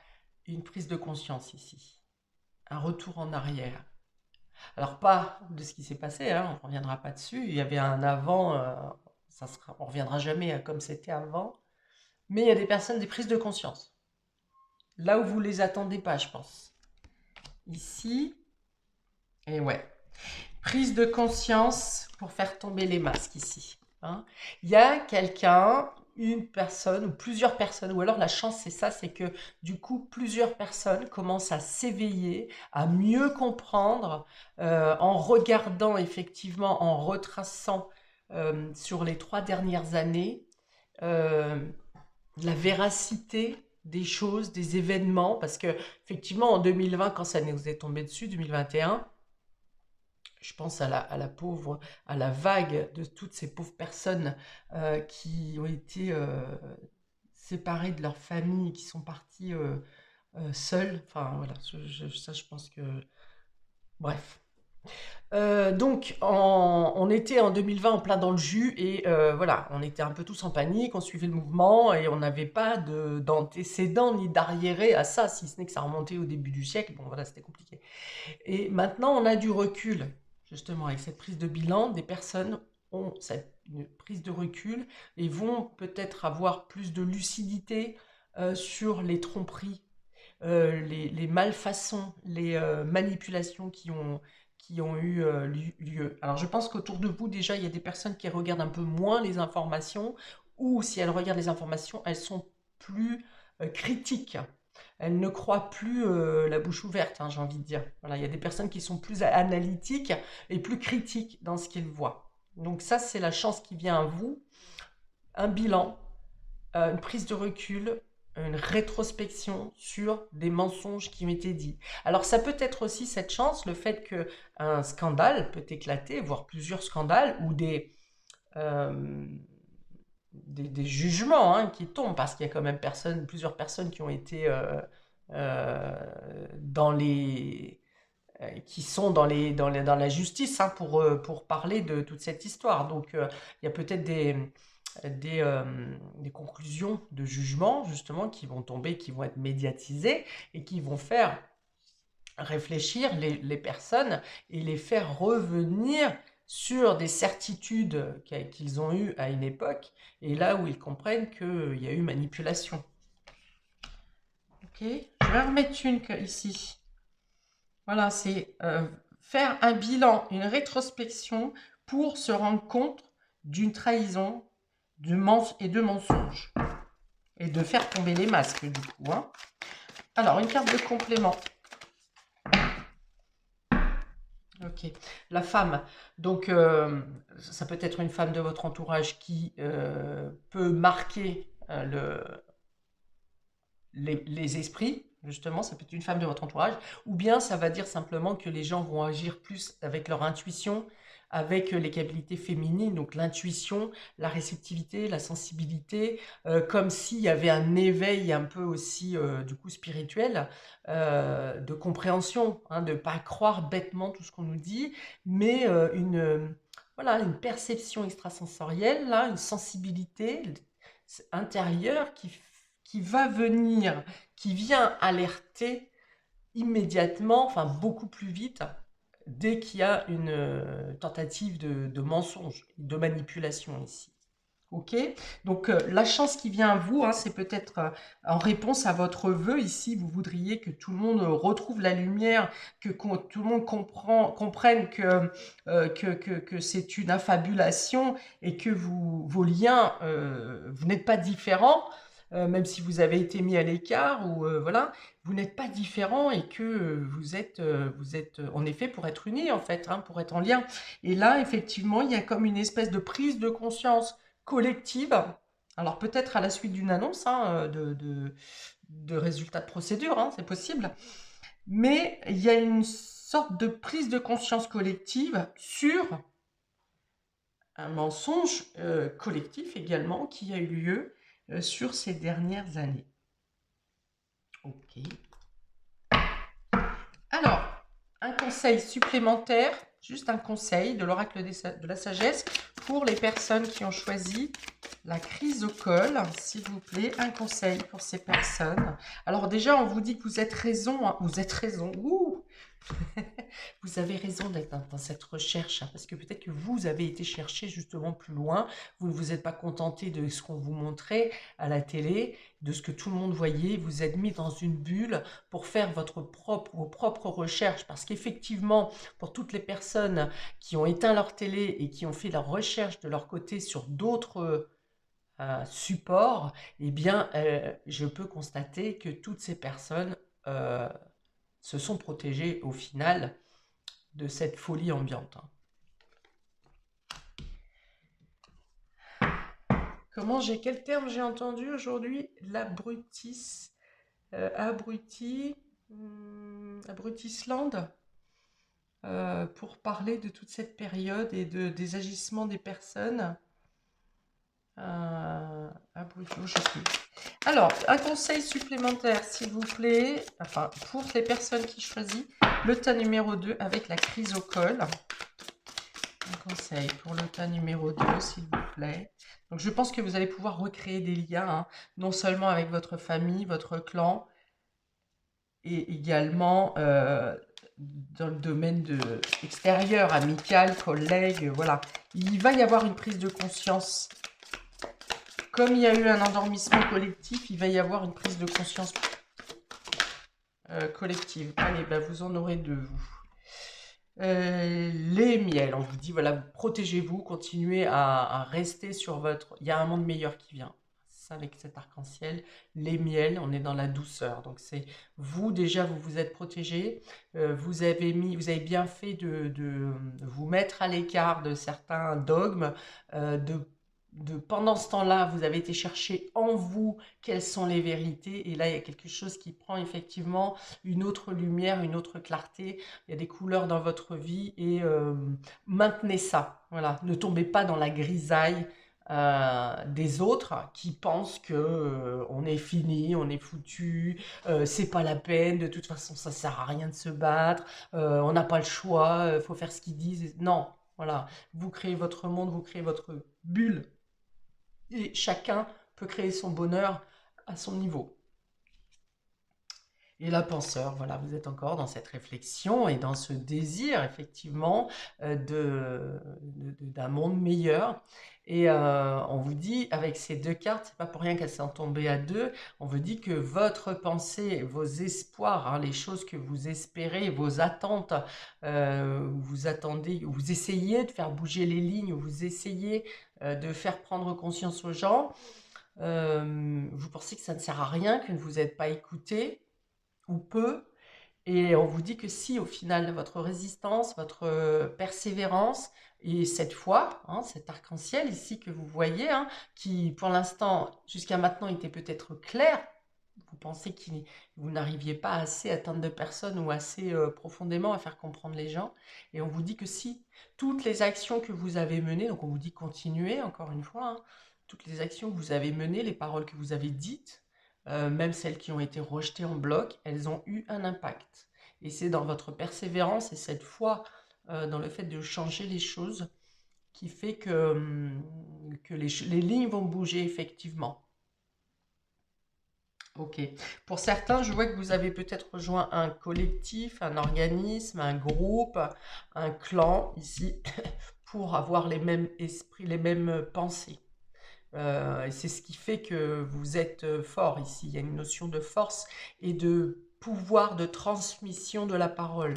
une prise de conscience ici. Un retour en arrière. Alors, pas de ce qui s'est passé, hein, on ne reviendra pas dessus. Il y avait un avant, on ne reviendra jamais comme c'était avant. Mais il y a des personnes, des prises de conscience. Là où vous ne les attendez pas, je pense. ici. Et ouais, prise de conscience pour faire tomber les masques ici. Hein. Il y a quelqu'un, une personne ou plusieurs personnes, ou alors la chance c'est ça, c'est que du coup plusieurs personnes commencent à s'éveiller, à mieux comprendre, en regardant effectivement, en retraçant sur les 3 dernières années, euh, la véracité des choses, des événements, parce que effectivement en 2020, quand ça nous est tombé dessus, 2021, je pense à la pauvre, à la vague de toutes ces pauvres personnes qui ont été séparées de leur famille, qui sont parties seules. Enfin voilà, ça je pense que... Bref. Donc, on était en 2020 en plein dans le jus et voilà, on était un peu tous en panique, on suivait le mouvement et on n'avait pas d'antécédents ni d'arriérés à ça, si ce n'est que ça remontait au début du siècle. Bon, voilà, c'était compliqué. Et maintenant, on a du recul, justement, avec cette prise de bilan. Des personnes ont une prise de recul et vont peut-être avoir plus de lucidité sur les tromperies, les malfaçons, les manipulations qui ont eu lieu. Alors je pense qu'autour de vous, déjà, il y a des personnes qui regardent un peu moins les informations, ou si elles regardent les informations, elles sont plus critiques. Elles ne croient plus la bouche ouverte, hein, j'ai envie de dire. Voilà, il y a des personnes qui sont plus analytiques et plus critiques dans ce qu'elles voient. Donc ça, c'est la chance qui vient à vous. Un bilan, une prise de recul, une rétrospection sur des mensonges qui ont été dits. Alors ça peut être aussi cette chance, le fait qu'un scandale peut éclater, voire plusieurs scandales, ou des jugements hein, qui tombent, parce qu'il y a quand même plusieurs personnes qui ont été dans les... qui sont dans la justice hein, pour parler de toute cette histoire. Donc il y a peut-être des conclusions de jugement justement qui vont tomber, qui vont être médiatisées et qui vont faire réfléchir les personnes et les faire revenir sur des certitudes qu'ils ont eues à une époque et là où ils comprennent qu'il y a eu manipulation. Ok, je vais en remettre une ici. Voilà, c'est faire un bilan, une rétrospection pour se rendre compte d'une trahison et de mensonges. Et de faire tomber les masques, du coup. Hein. Alors, une carte de complément. Ok. La femme. Donc, ça peut être une femme de votre entourage qui peut marquer les esprits. Justement, ça peut être une femme de votre entourage. Ou bien, ça va dire simplement que les gens vont agir plus avec leur intuition, avec les qualités féminines, donc l'intuition, la réceptivité, la sensibilité, comme s'il y avait un éveil un peu aussi du coup spirituel, de compréhension, hein, de ne pas croire bêtement tout ce qu'on nous dit, mais voilà, une perception extrasensorielle, là, une sensibilité intérieure qui va venir, qui vient alerter immédiatement, enfin beaucoup plus vite, dès qu'il y a une tentative de mensonge, de manipulation ici. Ok, donc la chance qui vient à vous, hein, c'est peut-être en réponse à votre vœu ici, vous voudriez que tout le monde retrouve la lumière, que tout le monde comprenne que c'est une affabulation et que vos liens, vous n'êtes pas différents, même si vous avez été mis à l'écart ou voilà, vous n'êtes pas différents et que vous êtes en effet pour être unis en fait, hein, pour être en lien. Et là, effectivement, il y a comme une espèce de prise de conscience collective, alors peut-être à la suite d'une annonce hein, de résultats de procédure, hein, c'est possible, mais il y a une sorte de prise de conscience collective sur un mensonge collectif également qui a eu lieu sur ces dernières années. Ok. Alors, un conseil supplémentaire, juste un conseil de l'oracle de la sagesse pour les personnes qui ont choisi la chrysocole, s'il vous plaît, un conseil pour ces personnes. Alors déjà, on vous dit que vous êtes raison, hein, vous êtes raison, Vous avez raison d'être dans cette recherche, hein, parce que peut-être que vous avez été chercher justement plus loin, vous ne vous êtes pas contenté de ce qu'on vous montrait à la télé, de ce que tout le monde voyait, vous êtes mis dans une bulle pour faire vos propres recherches, parce qu'effectivement, pour toutes les personnes qui ont éteint leur télé et qui ont fait leur recherche de leur côté sur d'autres supports, eh bien, je peux constater que toutes ces personnes euh, se sont protégées au final de cette folie ambiante. Quel terme j'ai entendu aujourd'hui? L'abrutis, abrutisland, pour parler de toute cette période et des agissements des personnes. Je sais plus. Alors, un conseil supplémentaire, s'il vous plaît, enfin, pour les personnes qui choisissent le tas numéro 2 avec la chrysocole. Un conseil pour le tas numéro 2, s'il vous plaît. Donc, je pense que vous allez pouvoir recréer des liens, hein, non seulement avec votre famille, votre clan, et également dans le domaine extérieur, amical, collègue, voilà. Il va y avoir une prise de conscience. Comme il y a eu un endormissement collectif, il va y avoir une prise de conscience collective. Allez, ben vous en aurez deux, vous. Les miels, on vous dit, voilà, protégez-vous, continuez à rester sur votre... Il y a un monde meilleur qui vient. Ça, avec cet arc-en-ciel. Les miels, on est dans la douceur. Donc, c'est vous, déjà, vous vous êtes protégé. Vous avez bien fait de vous mettre à l'écart de certains dogmes, pendant ce temps-là, vous avez été chercher en vous quelles sont les vérités. Et là, il y a quelque chose qui prend effectivement une autre lumière, une autre clarté. Il y a des couleurs dans votre vie et maintenez ça. Voilà, ne tombez pas dans la grisaille des autres qui pensent que on est fini, on est foutu, c'est pas la peine, de toute façon ça sert à rien de se battre, on n'a pas le choix, faut faire ce qu'ils disent. Non, voilà, vous créez votre monde, vous créez votre bulle et chacun peut créer son bonheur à son niveau. Et la penseur, voilà, vous êtes encore dans cette réflexion et dans ce désir, effectivement, d'un monde meilleur. Et on vous dit, avec ces deux cartes, c'est pas pour rien qu'elles sont tombées à deux, on vous dit que votre pensée, vos espoirs, hein, les choses que vous espérez, vos attentes, vous attendez, vous essayez de faire bouger les lignes, vous essayez de faire prendre conscience aux gens, vous pensez que ça ne sert à rien, que vous n'êtes pas écouté, ou peu, et on vous dit que si au final votre résistance, votre persévérance, et cette foi, hein, cet arc-en-ciel ici que vous voyez, hein, qui pour l'instant, jusqu'à maintenant, était peut-être clair, vous pensez que vous n'arriviez pas assez à atteindre de personnes ou assez profondément à faire comprendre les gens, et on vous dit que si toutes les actions que vous avez menées, donc on vous dit continuez encore une fois, hein, toutes les actions que vous avez menées, les paroles que vous avez dites, même celles qui ont été rejetées en bloc, elles ont eu un impact. Et c'est dans votre persévérance et cette foi dans le fait de changer les choses qui fait que les lignes vont bouger effectivement. Ok. Pour certains, je vois que vous avez peut-être rejoint un collectif, un organisme, un groupe, un clan ici, pour avoir les mêmes esprits, les mêmes pensées. Et c'est ce qui fait que vous êtes fort ici. Il y a une notion de force et de pouvoir de transmission de la parole.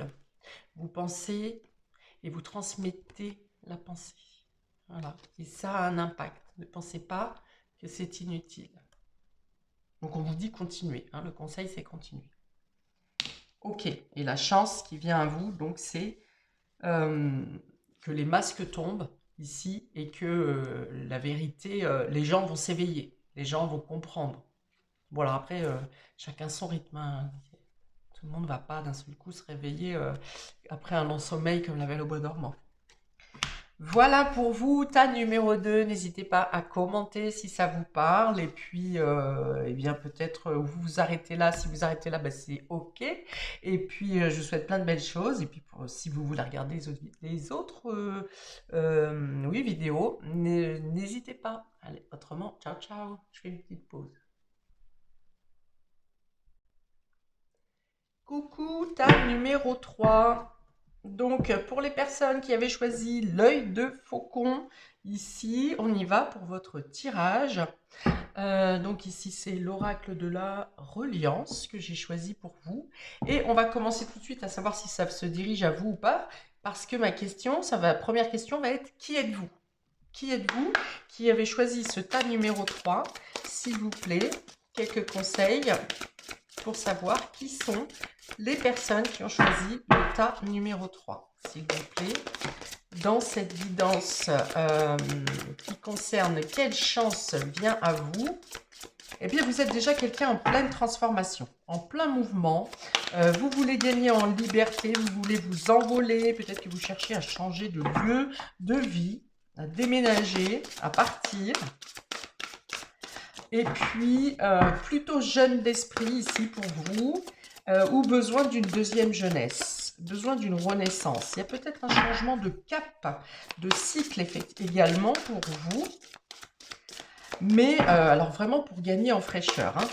Vous pensez et vous transmettez la pensée. Voilà. Et ça a un impact. Ne pensez pas que c'est inutile. Donc on vous dit continuez. Hein. Le conseil, c'est continuer. Ok. Et la chance qui vient à vous, donc c'est que les masques tombent ici et que la vérité, les gens vont s'éveiller, les gens vont comprendre. Voilà, après, chacun son rythme. Hein. Tout le monde ne va pas d'un seul coup se réveiller après un long sommeil comme la Belle au bois dormant. Voilà pour vous, tas numéro 2. N'hésitez pas à commenter si ça vous parle. Et puis, eh bien, peut-être vous vous arrêtez là. Si vous arrêtez là, ben, c'est OK. Et puis, je vous souhaite plein de belles choses. Et puis, si vous voulez regarder les autres oui, vidéos, n'hésitez pas. Allez, autrement, ciao, ciao. Je fais une petite pause. Coucou, ta numéro 3. Donc, pour les personnes qui avaient choisi l'œil de faucon, ici, on y va pour votre tirage. Donc ici, c'est l'oracle de la reliance que j'ai choisi pour vous. Et on va commencer tout de suite à savoir si ça se dirige à vous ou pas. Parce que première question va être, qui êtes-vous? Qui êtes-vous qui avez choisi ce tas numéro 3? S'il vous plaît, quelques conseils pour savoir qui sont les personnes qui ont choisi le tas numéro 3. S'il vous plaît, dans cette guidance qui concerne quelle chance vient à vous, eh bien, vous êtes déjà quelqu'un en pleine transformation, en plein mouvement. Vous voulez gagner en liberté, vous voulez vous envoler, peut-être que vous cherchez à changer de lieu de vie, à déménager, à partir. Et puis, plutôt jeune d'esprit ici pour vous, ou besoin d'une deuxième jeunesse, besoin d'une renaissance. Il y a peut-être un changement de cap, de cycle également pour vous. Mais alors vraiment pour gagner en fraîcheur, hein.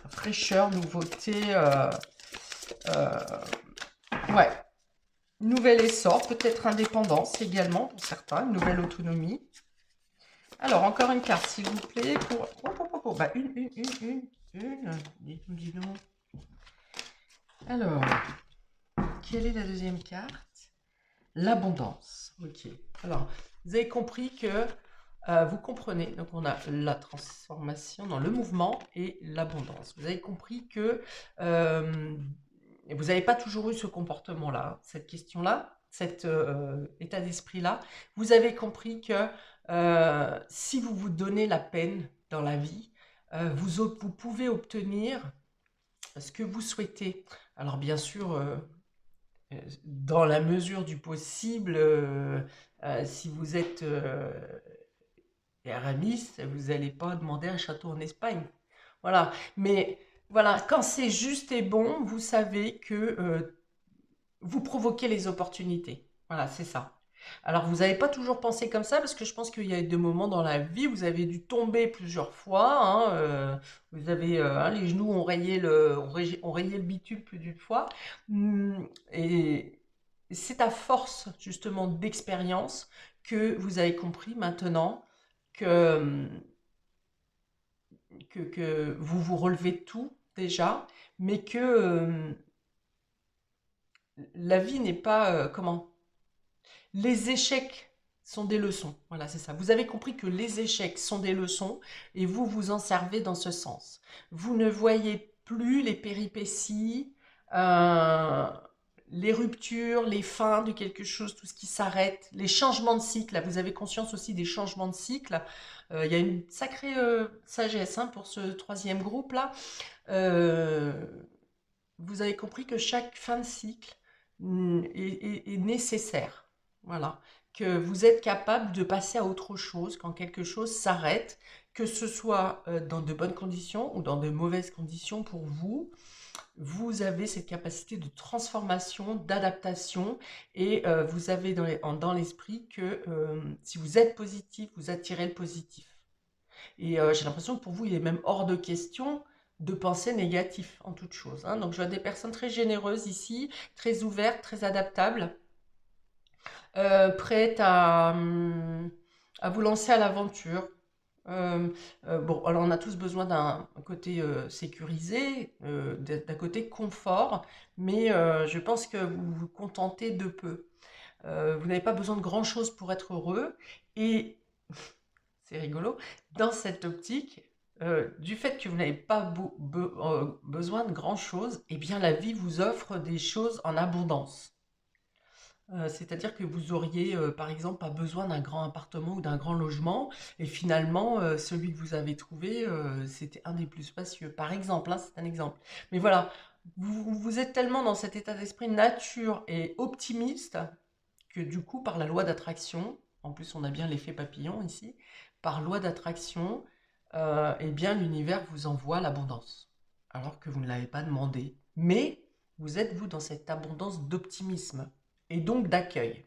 Fraîcheur, nouveauté, ouais, nouvel essor, peut-être indépendance également pour certains, une nouvelle autonomie. Alors encore une carte s'il vous plaît pour bah, une, dis donc. Alors, quelle est la deuxième carte? L'abondance. Ok. Alors, vous avez compris que vous comprenez, donc on a la transformation dans le mouvement et l'abondance. Vous avez compris que vous n'avez pas toujours eu ce comportement-là, cette question-là, cet état d'esprit-là. Vous avez compris que si vous vous donnez la peine dans la vie, vous pouvez obtenir ce que vous souhaitez. Alors bien sûr, dans la mesure du possible, si vous êtes Aramis, vous n'allez pas demander un château en Espagne. Voilà. Mais voilà, quand c'est juste et bon, vous savez que vous provoquez les opportunités. Voilà, c'est ça. Alors, vous n'avez pas toujours pensé comme ça, parce que je pense qu'il y a des moments dans la vie où vous avez dû tomber plusieurs fois. Hein, vous avez, les genoux ont rayé ont rayé le bitume plus d'une fois. Et c'est à force, justement, d'expérience que vous avez compris maintenant que, que vous vous relevez de tout déjà, mais que la vie n'est pas, comment? Les échecs sont des leçons. Voilà, c'est ça. Vous avez compris que les échecs sont des leçons et vous vous en servez dans ce sens. Vous ne voyez plus les péripéties, les ruptures, les fins de quelque chose, tout ce qui s'arrête, les changements de cycle. Là, vous avez conscience aussi des changements de cycle. Il y a une sacrée sagesse hein, pour ce troisième groupe-là. Vous avez compris que chaque fin de cycle est nécessaire. Voilà. Que vous êtes capable de passer à autre chose quand quelque chose s'arrête, que ce soit dans de bonnes conditions ou dans de mauvaises conditions pour vous. Vous avez cette capacité de transformation, d'adaptation et vous avez dans l'esprit que si vous êtes positif, vous attirez le positif. Et j'ai l'impression que pour vous, il est même hors de question de penser négatif en toute chose. Hein. Donc je vois des personnes très généreuses ici, très ouvertes, très adaptables, prêtes à vous lancer à l'aventure. Bon, alors on a tous besoin d'un côté sécurisé, d'un côté confort, mais je pense que vous vous contentez de peu. Vous n'avez pas besoin de grand-chose pour être heureux, et c'est rigolo, dans cette optique, du fait que vous n'avez pas besoin de grand-chose, eh bien la vie vous offre des choses en abondance. C'est-à-dire que vous auriez, par exemple, pas besoin d'un grand appartement ou d'un grand logement, et finalement, celui que vous avez trouvé, c'était un des plus spacieux. Par exemple, hein, c'est un exemple. Mais voilà, vous êtes tellement dans cet état d'esprit nature et optimiste que du coup, par la loi d'attraction, en plus on a bien l'effet papillon ici, par loi d'attraction, eh bien l'univers vous envoie l'abondance, alors que vous ne l'avez pas demandé. Mais vous êtes, vous, dans cette abondance d'optimisme et donc d'accueil.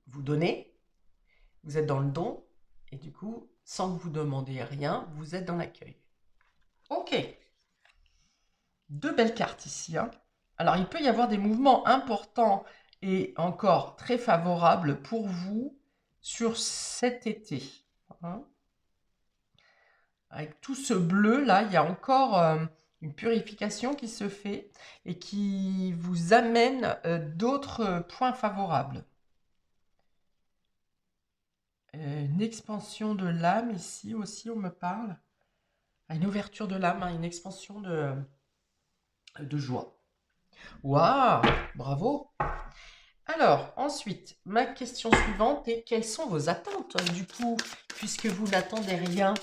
Vous donnez, vous êtes dans le don, et du coup, sans que vous demandiez rien, vous êtes dans l'accueil. Ok. Deux belles cartes ici, hein. Alors, il peut y avoir des mouvements importants et encore très favorables pour vous sur cet été. Hein. Avec tout ce bleu là, il y a encore une purification qui se fait et qui vous amène d'autres points favorables. Une expansion de l'âme ici aussi, on me parle. Une ouverture de l'âme, hein, une expansion de joie. Waouh, bravo. Alors, ensuite, ma question suivante est quelles sont vos attentes, du coup, puisque vous n'attendez rien,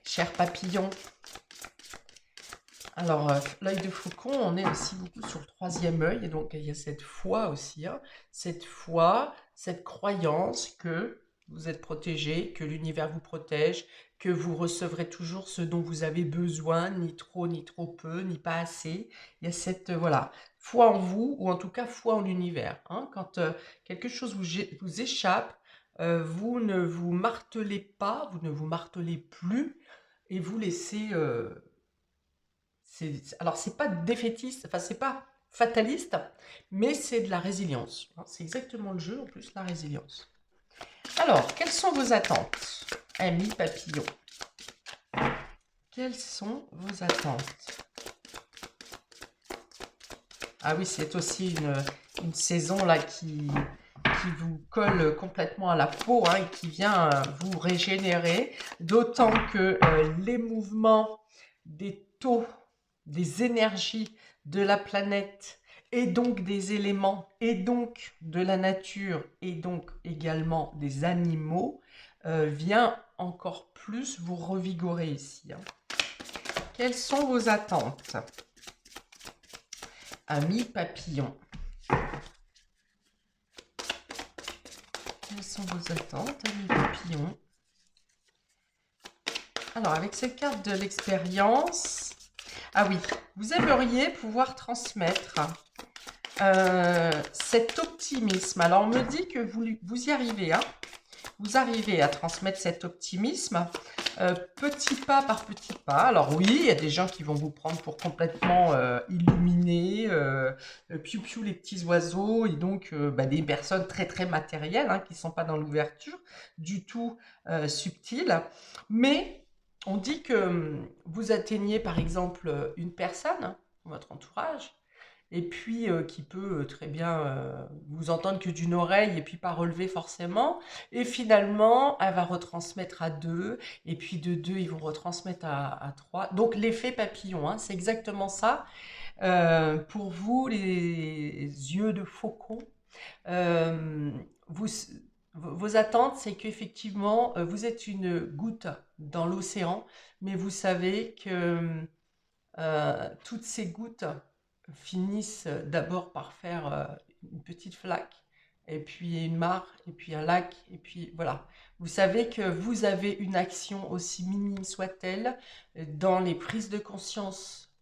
cher papillon? Alors, l'œil de faucon, on est aussi beaucoup sur le troisième œil, et donc il y a cette foi aussi, hein, cette foi, cette croyance que vous êtes protégé, que l'univers vous protège, que vous recevrez toujours ce dont vous avez besoin, ni trop peu, ni pas assez. Il y a cette, voilà, foi en vous, ou en tout cas foi en l'univers. Hein. Quand quelque chose vous échappe, vous ne vous martelez pas, vous ne vous martelez plus, et vous laissez... alors, c'est pas défaitiste, enfin, c'est pas fataliste, mais c'est de la résilience. Hein. C'est exactement le jeu, en plus, la résilience. Alors, quelles sont vos attentes, ami papillon? Quelles sont vos attentes? Ah oui, c'est aussi une saison là qui vous colle complètement à la peau hein, et qui vient vous régénérer, d'autant que les mouvements des taux, des énergies de la planète et donc des éléments et donc de la nature et donc également des animaux vient encore plus vous revigorer ici. Hein. Quelles sont vos attentes, ami papillon? Quelles sont vos attentes, ami papillon? Alors, avec cette carte de l'expérience, ah oui, vous aimeriez pouvoir transmettre cet optimisme. Alors, on me dit que vous y arrivez, hein. Vous arrivez à transmettre cet optimisme petit pas par petit pas. Alors oui, il y a des gens qui vont vous prendre pour complètement illuminés, piou-piou les petits oiseaux, et donc des personnes très très matérielles, hein, qui ne sont pas dans l'ouverture, du tout subtiles. Mais on dit que vous atteignez par exemple une personne, votre entourage, et puis qui peut très bien vous entendre que d'une oreille et puis pas relever forcément. Et finalement, elle va retransmettre à deux, et puis de deux, ils vont retransmettre à trois. Donc l'effet papillon, hein, c'est exactement ça. Pour vous, les yeux de faucon, euh, vous, vos attentes, c'est qu'effectivement, vous êtes une goutte dans l'océan, mais vous savez que toutes ces gouttes finissent d'abord par faire une petite flaque, et puis une mare, et puis un lac, et puis voilà. Vous savez que vous avez une action, aussi minime soit-elle, dans les prises de conscience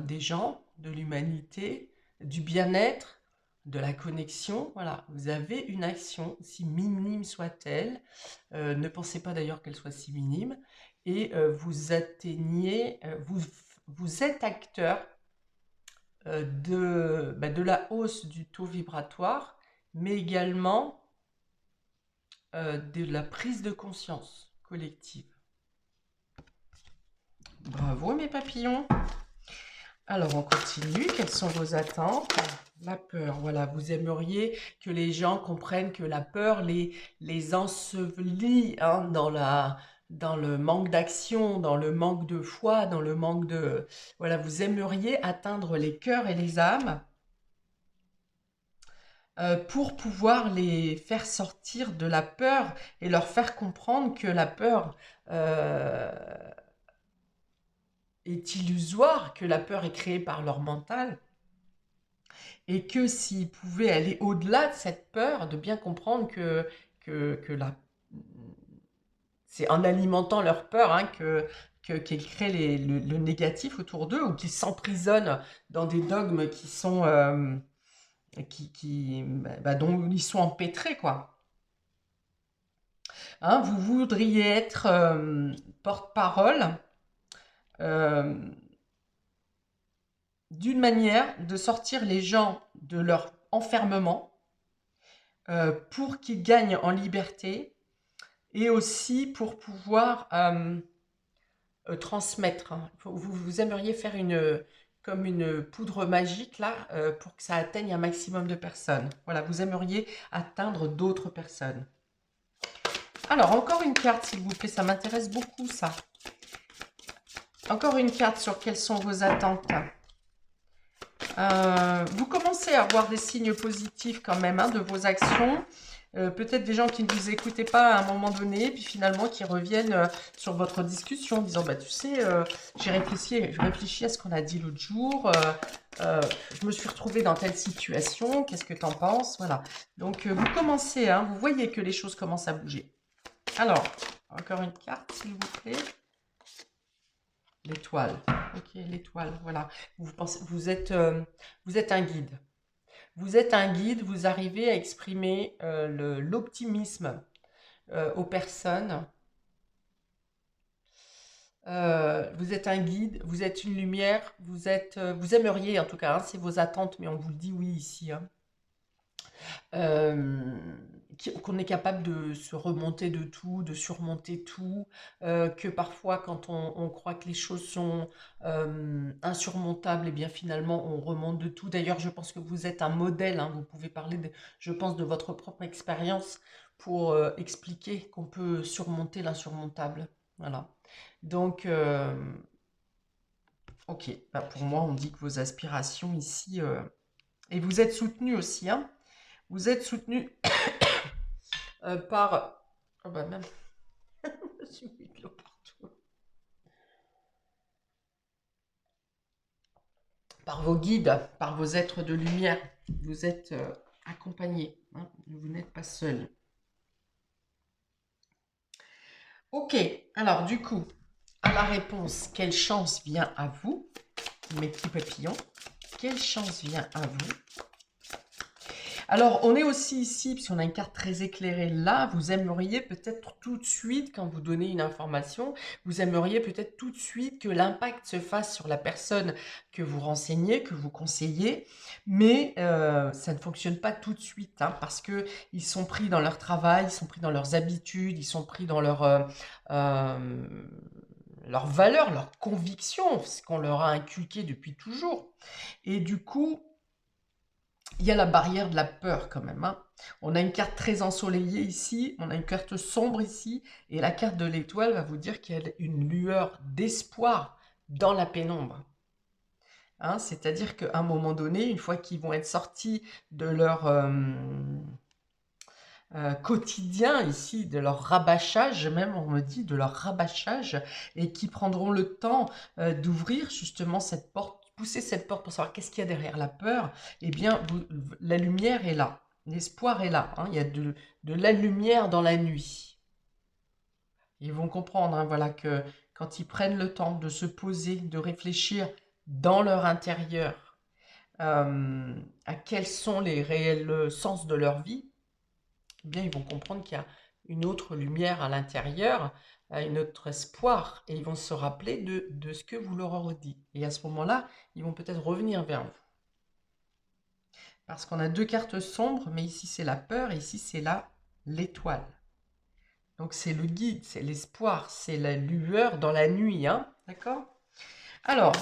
des gens, de l'humanité, du bien-être, de la connexion. Voilà, vous avez une action, aussi minime soit-elle. Ne pensez pas d'ailleurs qu'elle soit si minime. Et vous atteignez, vous êtes acteur de la hausse du taux vibratoire, mais également de la prise de conscience collective. Bravo mes papillons. Alors on continue, quelles sont vos attentes? La peur, voilà, vous aimeriez que les gens comprennent que la peur les ensevelit hein, dans le manque d'action, dans le manque de foi, dans le manque de... Voilà, vous aimeriez atteindre les cœurs et les âmes pour pouvoir les faire sortir de la peur et leur faire comprendre que la peur est illusoire, que la peur est créée par leur mental, et que s'ils pouvaient aller au-delà de cette peur, de bien comprendre que c'est en alimentant leur peur hein, qu'ils créent le négatif autour d'eux, ou qu'ils s'emprisonnent dans des dogmes qui sont... dont ils sont empêtrés, quoi. Hein, vous voudriez être porte-parole d'une manière de sortir les gens de leur enfermement pour qu'ils gagnent en liberté et aussi pour pouvoir transmettre. Hein. Vous aimeriez faire comme une poudre magique là pour que ça atteigne un maximum de personnes. Voilà, vous aimeriez atteindre d'autres personnes. Alors, encore une carte, s'il vous plaît, ça m'intéresse beaucoup, ça. Encore une carte sur quelles sont vos attentes. Vous commencez à avoir des signes positifs quand même hein, de vos actions. Peut-être des gens qui ne vous écoutaient pas à un moment donné, puis finalement qui reviennent sur votre discussion en disant bah, « tu sais, j'ai réfléchi à ce qu'on a dit l'autre jour, je me suis retrouvée dans telle situation, qu'est-ce que tu en penses ?» Voilà. Donc, vous commencez, hein, vous voyez que les choses commencent à bouger. Alors, encore une carte, s'il vous plaît. L'étoile. Ok, l'étoile, voilà. Vous êtes un guide. Vous êtes un guide, vous arrivez à exprimer l'optimisme aux personnes. Vous êtes un guide, vous êtes une lumière, vous aimeriez en tout cas, hein, c'est vos attentes, mais on vous le dit oui ici. Hein. Qu'on est capable de se remonter de tout, de surmonter tout, que parfois quand on croit que les choses sont insurmontables, et bien finalement on remonte de tout. D'ailleurs, je pense que vous êtes un modèle, hein, vous pouvez parler, je pense, de votre propre expérience pour expliquer qu'on peut surmonter l'insurmontable. Voilà. Donc, ok, bah, pour moi, on dit que vos aspirations ici, et vous êtes soutenu aussi, hein, vous êtes soutenu par... Oh bah même, je me suis mis de l'eau partout. Par vos guides, par vos êtres de lumière. Vous êtes accompagnés, hein, vous n'êtes pas seul. Ok, alors du coup, à la réponse, quelle chance vient à vous, mes petits papillons? Quelle chance vient à vous? Alors, on est aussi ici, puisqu'on a une carte très éclairée là, vous aimeriez peut-être tout de suite, quand vous donnez une information, vous aimeriez peut-être tout de suite que l'impact se fasse sur la personne que vous renseignez, que vous conseillez, mais ça ne fonctionne pas tout de suite, hein, parce qu'ils sont pris dans leur travail, ils sont pris dans leurs habitudes, ils sont pris dans leurs valeurs, leurs convictions, ce qu'on leur a inculqué depuis toujours. Et du coup, il y a la barrière de la peur quand même. Hein. On a une carte très ensoleillée ici, on a une carte sombre ici, et la carte de l'étoile va vous dire qu'il y a une lueur d'espoir dans la pénombre. Hein, c'est-à-dire qu'à un moment donné, une fois qu'ils vont être sortis de leur quotidien ici, de leur rabâchage, même on me dit de leur rabâchage, et qui prendront le temps d'ouvrir justement cette porte, pousser cette porte pour savoir qu'est-ce qu'il y a derrière la peur, eh bien, la lumière est là, l'espoir est là, hein, il y a de la lumière dans la nuit. Ils vont comprendre, hein, voilà, que quand ils prennent le temps de se poser, de réfléchir dans leur intérieur à quels sont les réels sens de leur vie, eh bien, ils vont comprendre qu'il y a une autre lumière à l'intérieur, un autre espoir, et ils vont se rappeler de ce que vous leur aurez dit. Et à ce moment-là, ils vont peut-être revenir vers vous. Parce qu'on a deux cartes sombres, mais ici c'est la peur, et ici c'est l'étoile. Donc c'est le guide, c'est l'espoir, c'est la lueur dans la nuit, hein, d'accord? Alors,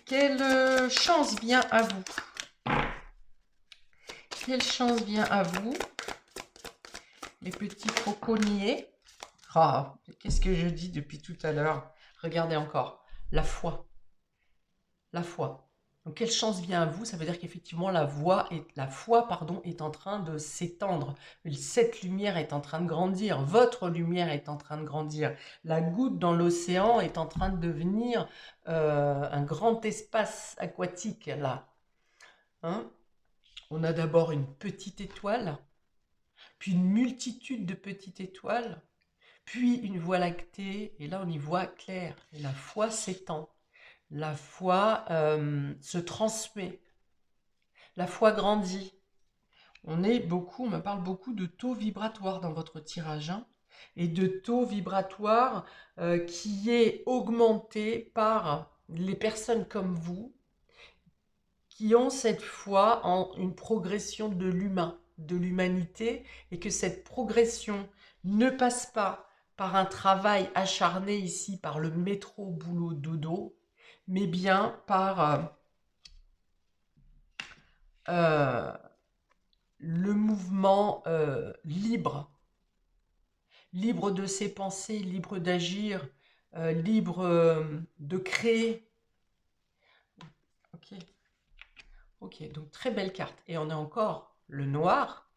quelle chance vient à vous? Quelle chance vient à vous, mes petits fauconniers? Ah, qu'est-ce que je dis depuis tout à l'heure? Regardez encore, la foi. La foi. Donc, quelle chance vient à vous? Ça veut dire qu'effectivement, la foi est en train de s'étendre. Cette lumière est en train de grandir. Votre lumière est en train de grandir. La goutte dans l'océan est en train de devenir un grand espace aquatique, là. Hein? On a d'abord une petite étoile, puis une multitude de petites étoiles, puis une voie lactée, et là on y voit clair. Et la foi s'étend. La foi se transmet, la foi grandit. On me parle beaucoup de taux vibratoire dans votre tirage, hein, et de taux vibratoire qui est augmenté par les personnes comme vous qui ont cette foi en une progression de l'humain, de l'humanité, et que cette progression ne passe pas par un travail acharné ici, par le métro, boulot, dodo, mais bien par le mouvement libre, libre de ses pensées, libre d'agir, libre de créer. Ok, ok, donc très belle carte. Et on a encore le noir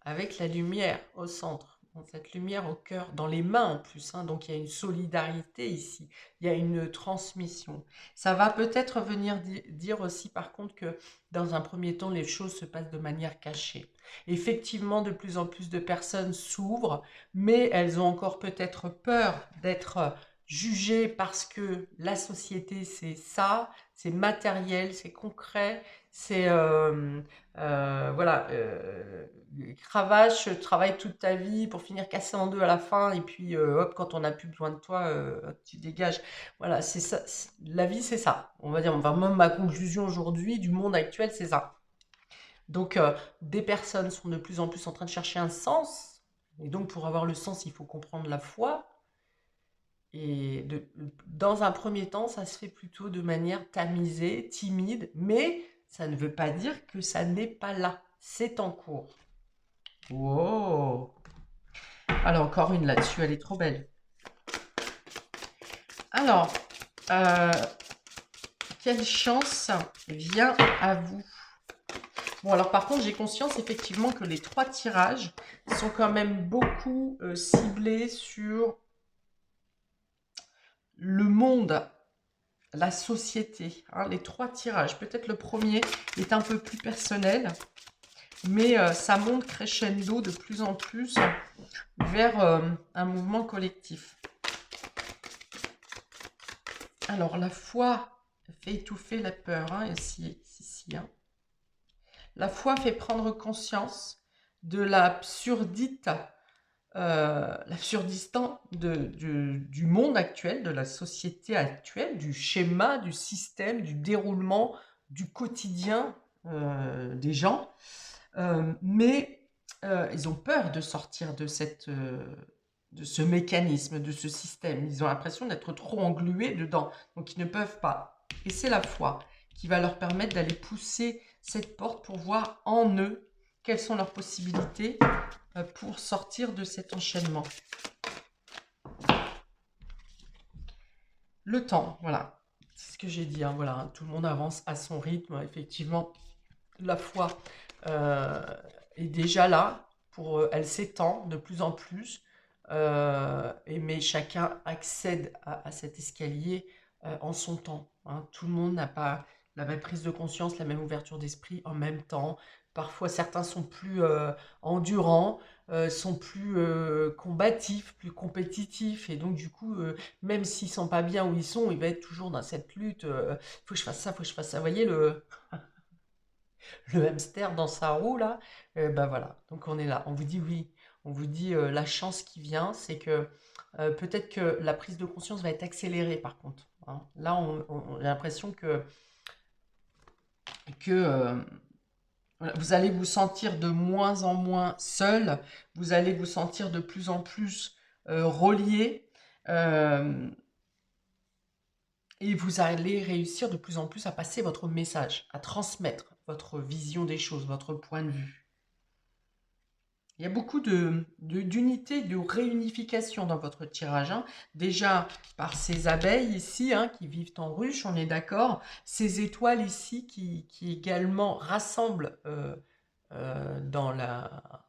avec la lumière au centre. Donc, cette lumière au cœur, dans les mains en plus, hein, donc il y a une solidarité ici, il y a une transmission. Ça va peut-être venir dire aussi par contre que dans un premier temps, les choses se passent de manière cachée. Effectivement, de plus en plus de personnes s'ouvrent, mais elles ont encore peut-être peur d'être jugées parce que la société, c'est ça, c'est matériel, c'est concret, c'est voilà, cravache, travaille toute ta vie pour finir cassé en deux à la fin, et puis hop, quand on n'a plus besoin de toi, hop, tu dégages. Voilà, c'est ça. La vie, c'est ça. On va dire, enfin, même ma conclusion aujourd'hui du monde actuel, c'est ça. Donc, des personnes sont de plus en plus en train de chercher un sens. Et donc, pour avoir le sens, il faut comprendre la foi. Et dans un premier temps, ça se fait plutôt de manière tamisée, timide, mais ça ne veut pas dire que ça n'est pas là. C'est en cours. Wow! Alors, encore une là-dessus, elle est trop belle. Alors, quelle chance vient à vous? Bon, alors par contre, j'ai conscience effectivement que les 3 tirages sont quand même beaucoup ciblés sur le monde, la société. Hein, les 3 tirages. Peut-être le premier est un peu plus personnel, mais ça monte crescendo de plus en plus vers un mouvement collectif. Alors, la foi fait étouffer la peur, hein, ici. Hein. La foi fait prendre conscience de l'absurdistan du monde actuel, de la société actuelle, du schéma, du système, du déroulement, du quotidien des gens. Mais ils ont peur de sortir de ce mécanisme, de ce système. Ils ont l'impression d'être trop englués dedans, donc ils ne peuvent pas. Et c'est la foi qui va leur permettre d'aller pousser cette porte pour voir en eux quelles sont leurs possibilités pour sortir de cet enchaînement. Le temps, voilà. C'est ce que j'ai dit, hein, voilà. Hein, tout le monde avance à son rythme. Effectivement, la foi est déjà là. Elle s'étend de plus en plus. Mais chacun accède à cet escalier en son temps. Hein. Tout le monde n'a pas la même prise de conscience, la même ouverture d'esprit en même temps. Parfois, certains sont plus endurants, sont plus combatifs, plus compétitifs. Et donc, du coup, même s'ils ne sont pas bien où ils sont, ils vont être toujours dans cette lutte. Faut que je fasse ça, faut que je fasse ça. Vous voyez le hamster dans sa roue, là? Ben voilà, donc on est là. On vous dit oui. On vous dit la chance qui vient, c'est que peut-être que la prise de conscience va être accélérée par contre. Hein. Là, on a l'impression que vous allez vous sentir de moins en moins seul, vous allez vous sentir de plus en plus relié, et vous allez réussir de plus en plus à passer votre message, à transmettre votre vision des choses, votre point de vue. Il y a beaucoup d'unités, de réunification dans votre tirage. Hein. Déjà, par ces abeilles ici, hein, qui vivent en ruche, on est d'accord. Ces étoiles ici qui également rassemblent dans la...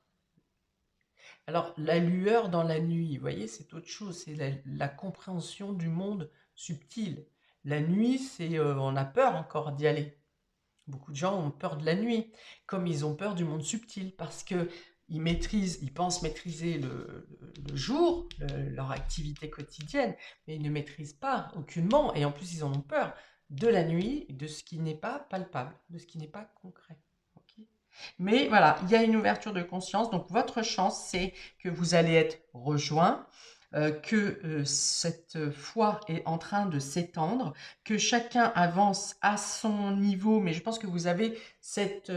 Alors, la lueur dans la nuit, vous voyez, c'est autre chose. C'est la compréhension du monde subtil. La nuit, on a peur encore d'y aller. Beaucoup de gens ont peur de la nuit, comme ils ont peur du monde subtil, parce que ils pensent maîtriser le jour, leur activité quotidienne, mais ils ne maîtrisent pas aucunement, et en plus ils en ont peur de la nuit, de ce qui n'est pas palpable, de ce qui n'est pas concret. Okay. Mais voilà, il y a une ouverture de conscience, donc votre chance, c'est que vous allez être rejoint, que cette foi est en train de s'étendre, que chacun avance à son niveau, mais je pense que vous avez cette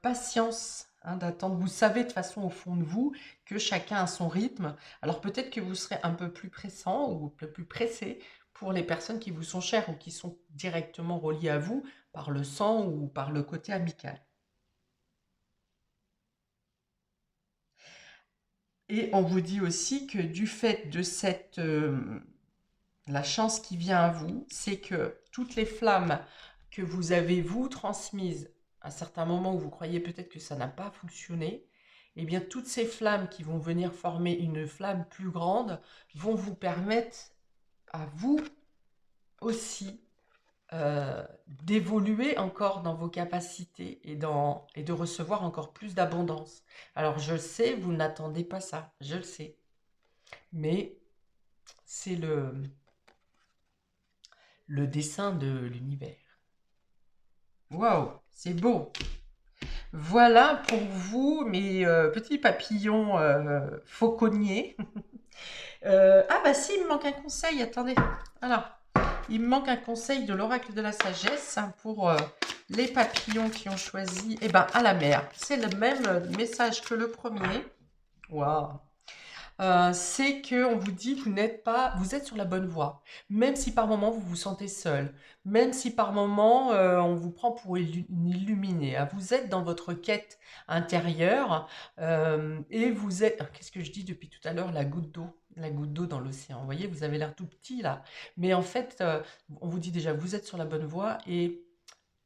patience d'attendre. Vous savez de toute façon au fond de vous que chacun a son rythme. Alors peut-être que vous serez un peu plus pressant ou un peu plus pressé pour les personnes qui vous sont chères ou qui sont directement reliées à vous par le sang ou par le côté amical. Et on vous dit aussi que du fait de la chance qui vient à vous, c'est que toutes les flammes que vous avez, vous, transmises à certains moments où vous croyez peut-être que ça n'a pas fonctionné, eh bien, toutes ces flammes qui vont venir former une flamme plus grande vont vous permettre à vous aussi d'évoluer encore dans vos capacités et de recevoir encore plus d'abondance. Alors, je le sais, vous n'attendez pas ça, je le sais. Mais c'est le dessin de l'univers. Waouh, c'est beau. Voilà pour vous, mes petits papillons fauconniers. Ah bah si, il me manque un conseil, attendez. Alors, il me manque un conseil de l'oracle de la sagesse pour les papillons qui ont choisi, eh ben, à la mer. C'est le même message que le premier. Waouh. C'est qu'on vous dit que vous êtes sur la bonne voie, même si par moment vous vous sentez seul, même si par moment on vous prend pour une illuminée. Vous êtes dans votre quête intérieure et vous êtes, qu'est-ce que je dis depuis tout à l'heure, la goutte d'eau dans l'océan. Vous voyez, vous avez l'air tout petit là, mais en fait, on vous dit déjà, vous êtes sur la bonne voie et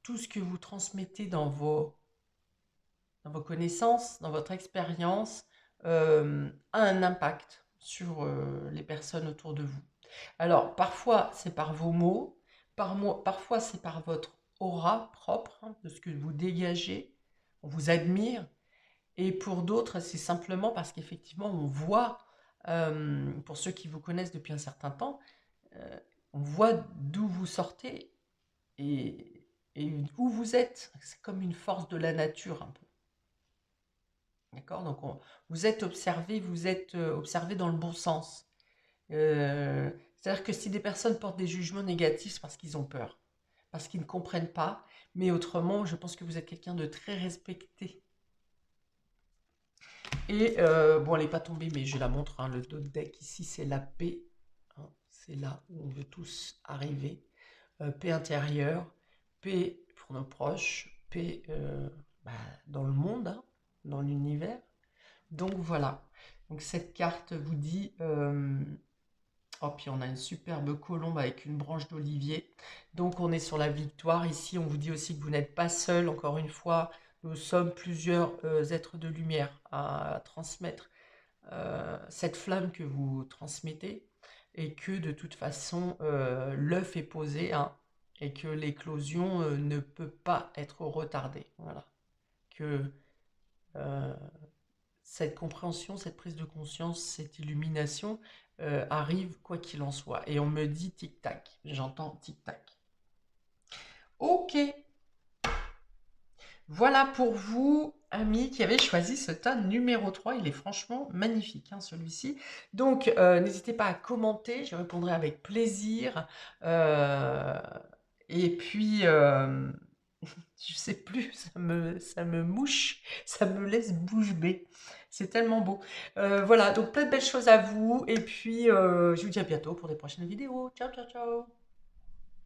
tout ce que vous transmettez dans vos connaissances, dans votre expérience, a un impact sur les personnes autour de vous. Alors, parfois, c'est par vos mots, parfois, c'est par votre aura propre, de ce que vous dégagez, on vous admire, et pour d'autres, c'est simplement parce qu'effectivement, on voit, pour ceux qui vous connaissent depuis un certain temps, euh, on voit d'où vous sortez et où vous êtes. C'est comme une force de la nature, un peu. D'accord? Donc, vous êtes observé dans le bon sens. C'est-à-dire que si des personnes portent des jugements négatifs, c'est parce qu'ils ont peur, parce qu'ils ne comprennent pas. Mais autrement, je pense que vous êtes quelqu'un de très respecté. Et bon, elle n'est pas tombée, mais je la montre. Le dos de deck ici, c'est la paix. C'est là où on veut tous arriver. Paix intérieure, paix pour nos proches, paix bah, dans le monde, dans l'univers. Donc voilà, donc cette carte vous dit, oh puis on a une superbe colombe avec une branche d'olivier, donc on est sur la victoire ici, on vous dit aussi que vous n'êtes pas seul, encore une fois, nous sommes plusieurs êtres de lumière à transmettre cette flamme que vous transmettez, et que de toute façon l'œuf est posé, et que l'éclosion ne peut pas être retardée, voilà, que cette compréhension, cette prise de conscience, cette illumination arrive quoi qu'il en soit. Et on me dit tic-tac, j'entends tic-tac. Ok, voilà pour vous, amis, qui avez choisi ce tas numéro 3. Il est franchement magnifique, celui-ci. Donc, n'hésitez pas à commenter, je répondrai avec plaisir. Et puis, je sais plus, ça me mouche, ça me laisse bouche bée. C'est tellement beau. Voilà, donc plein de belles choses à vous. Et puis, je vous dis à bientôt pour des prochaines vidéos. Ciao, ciao, ciao.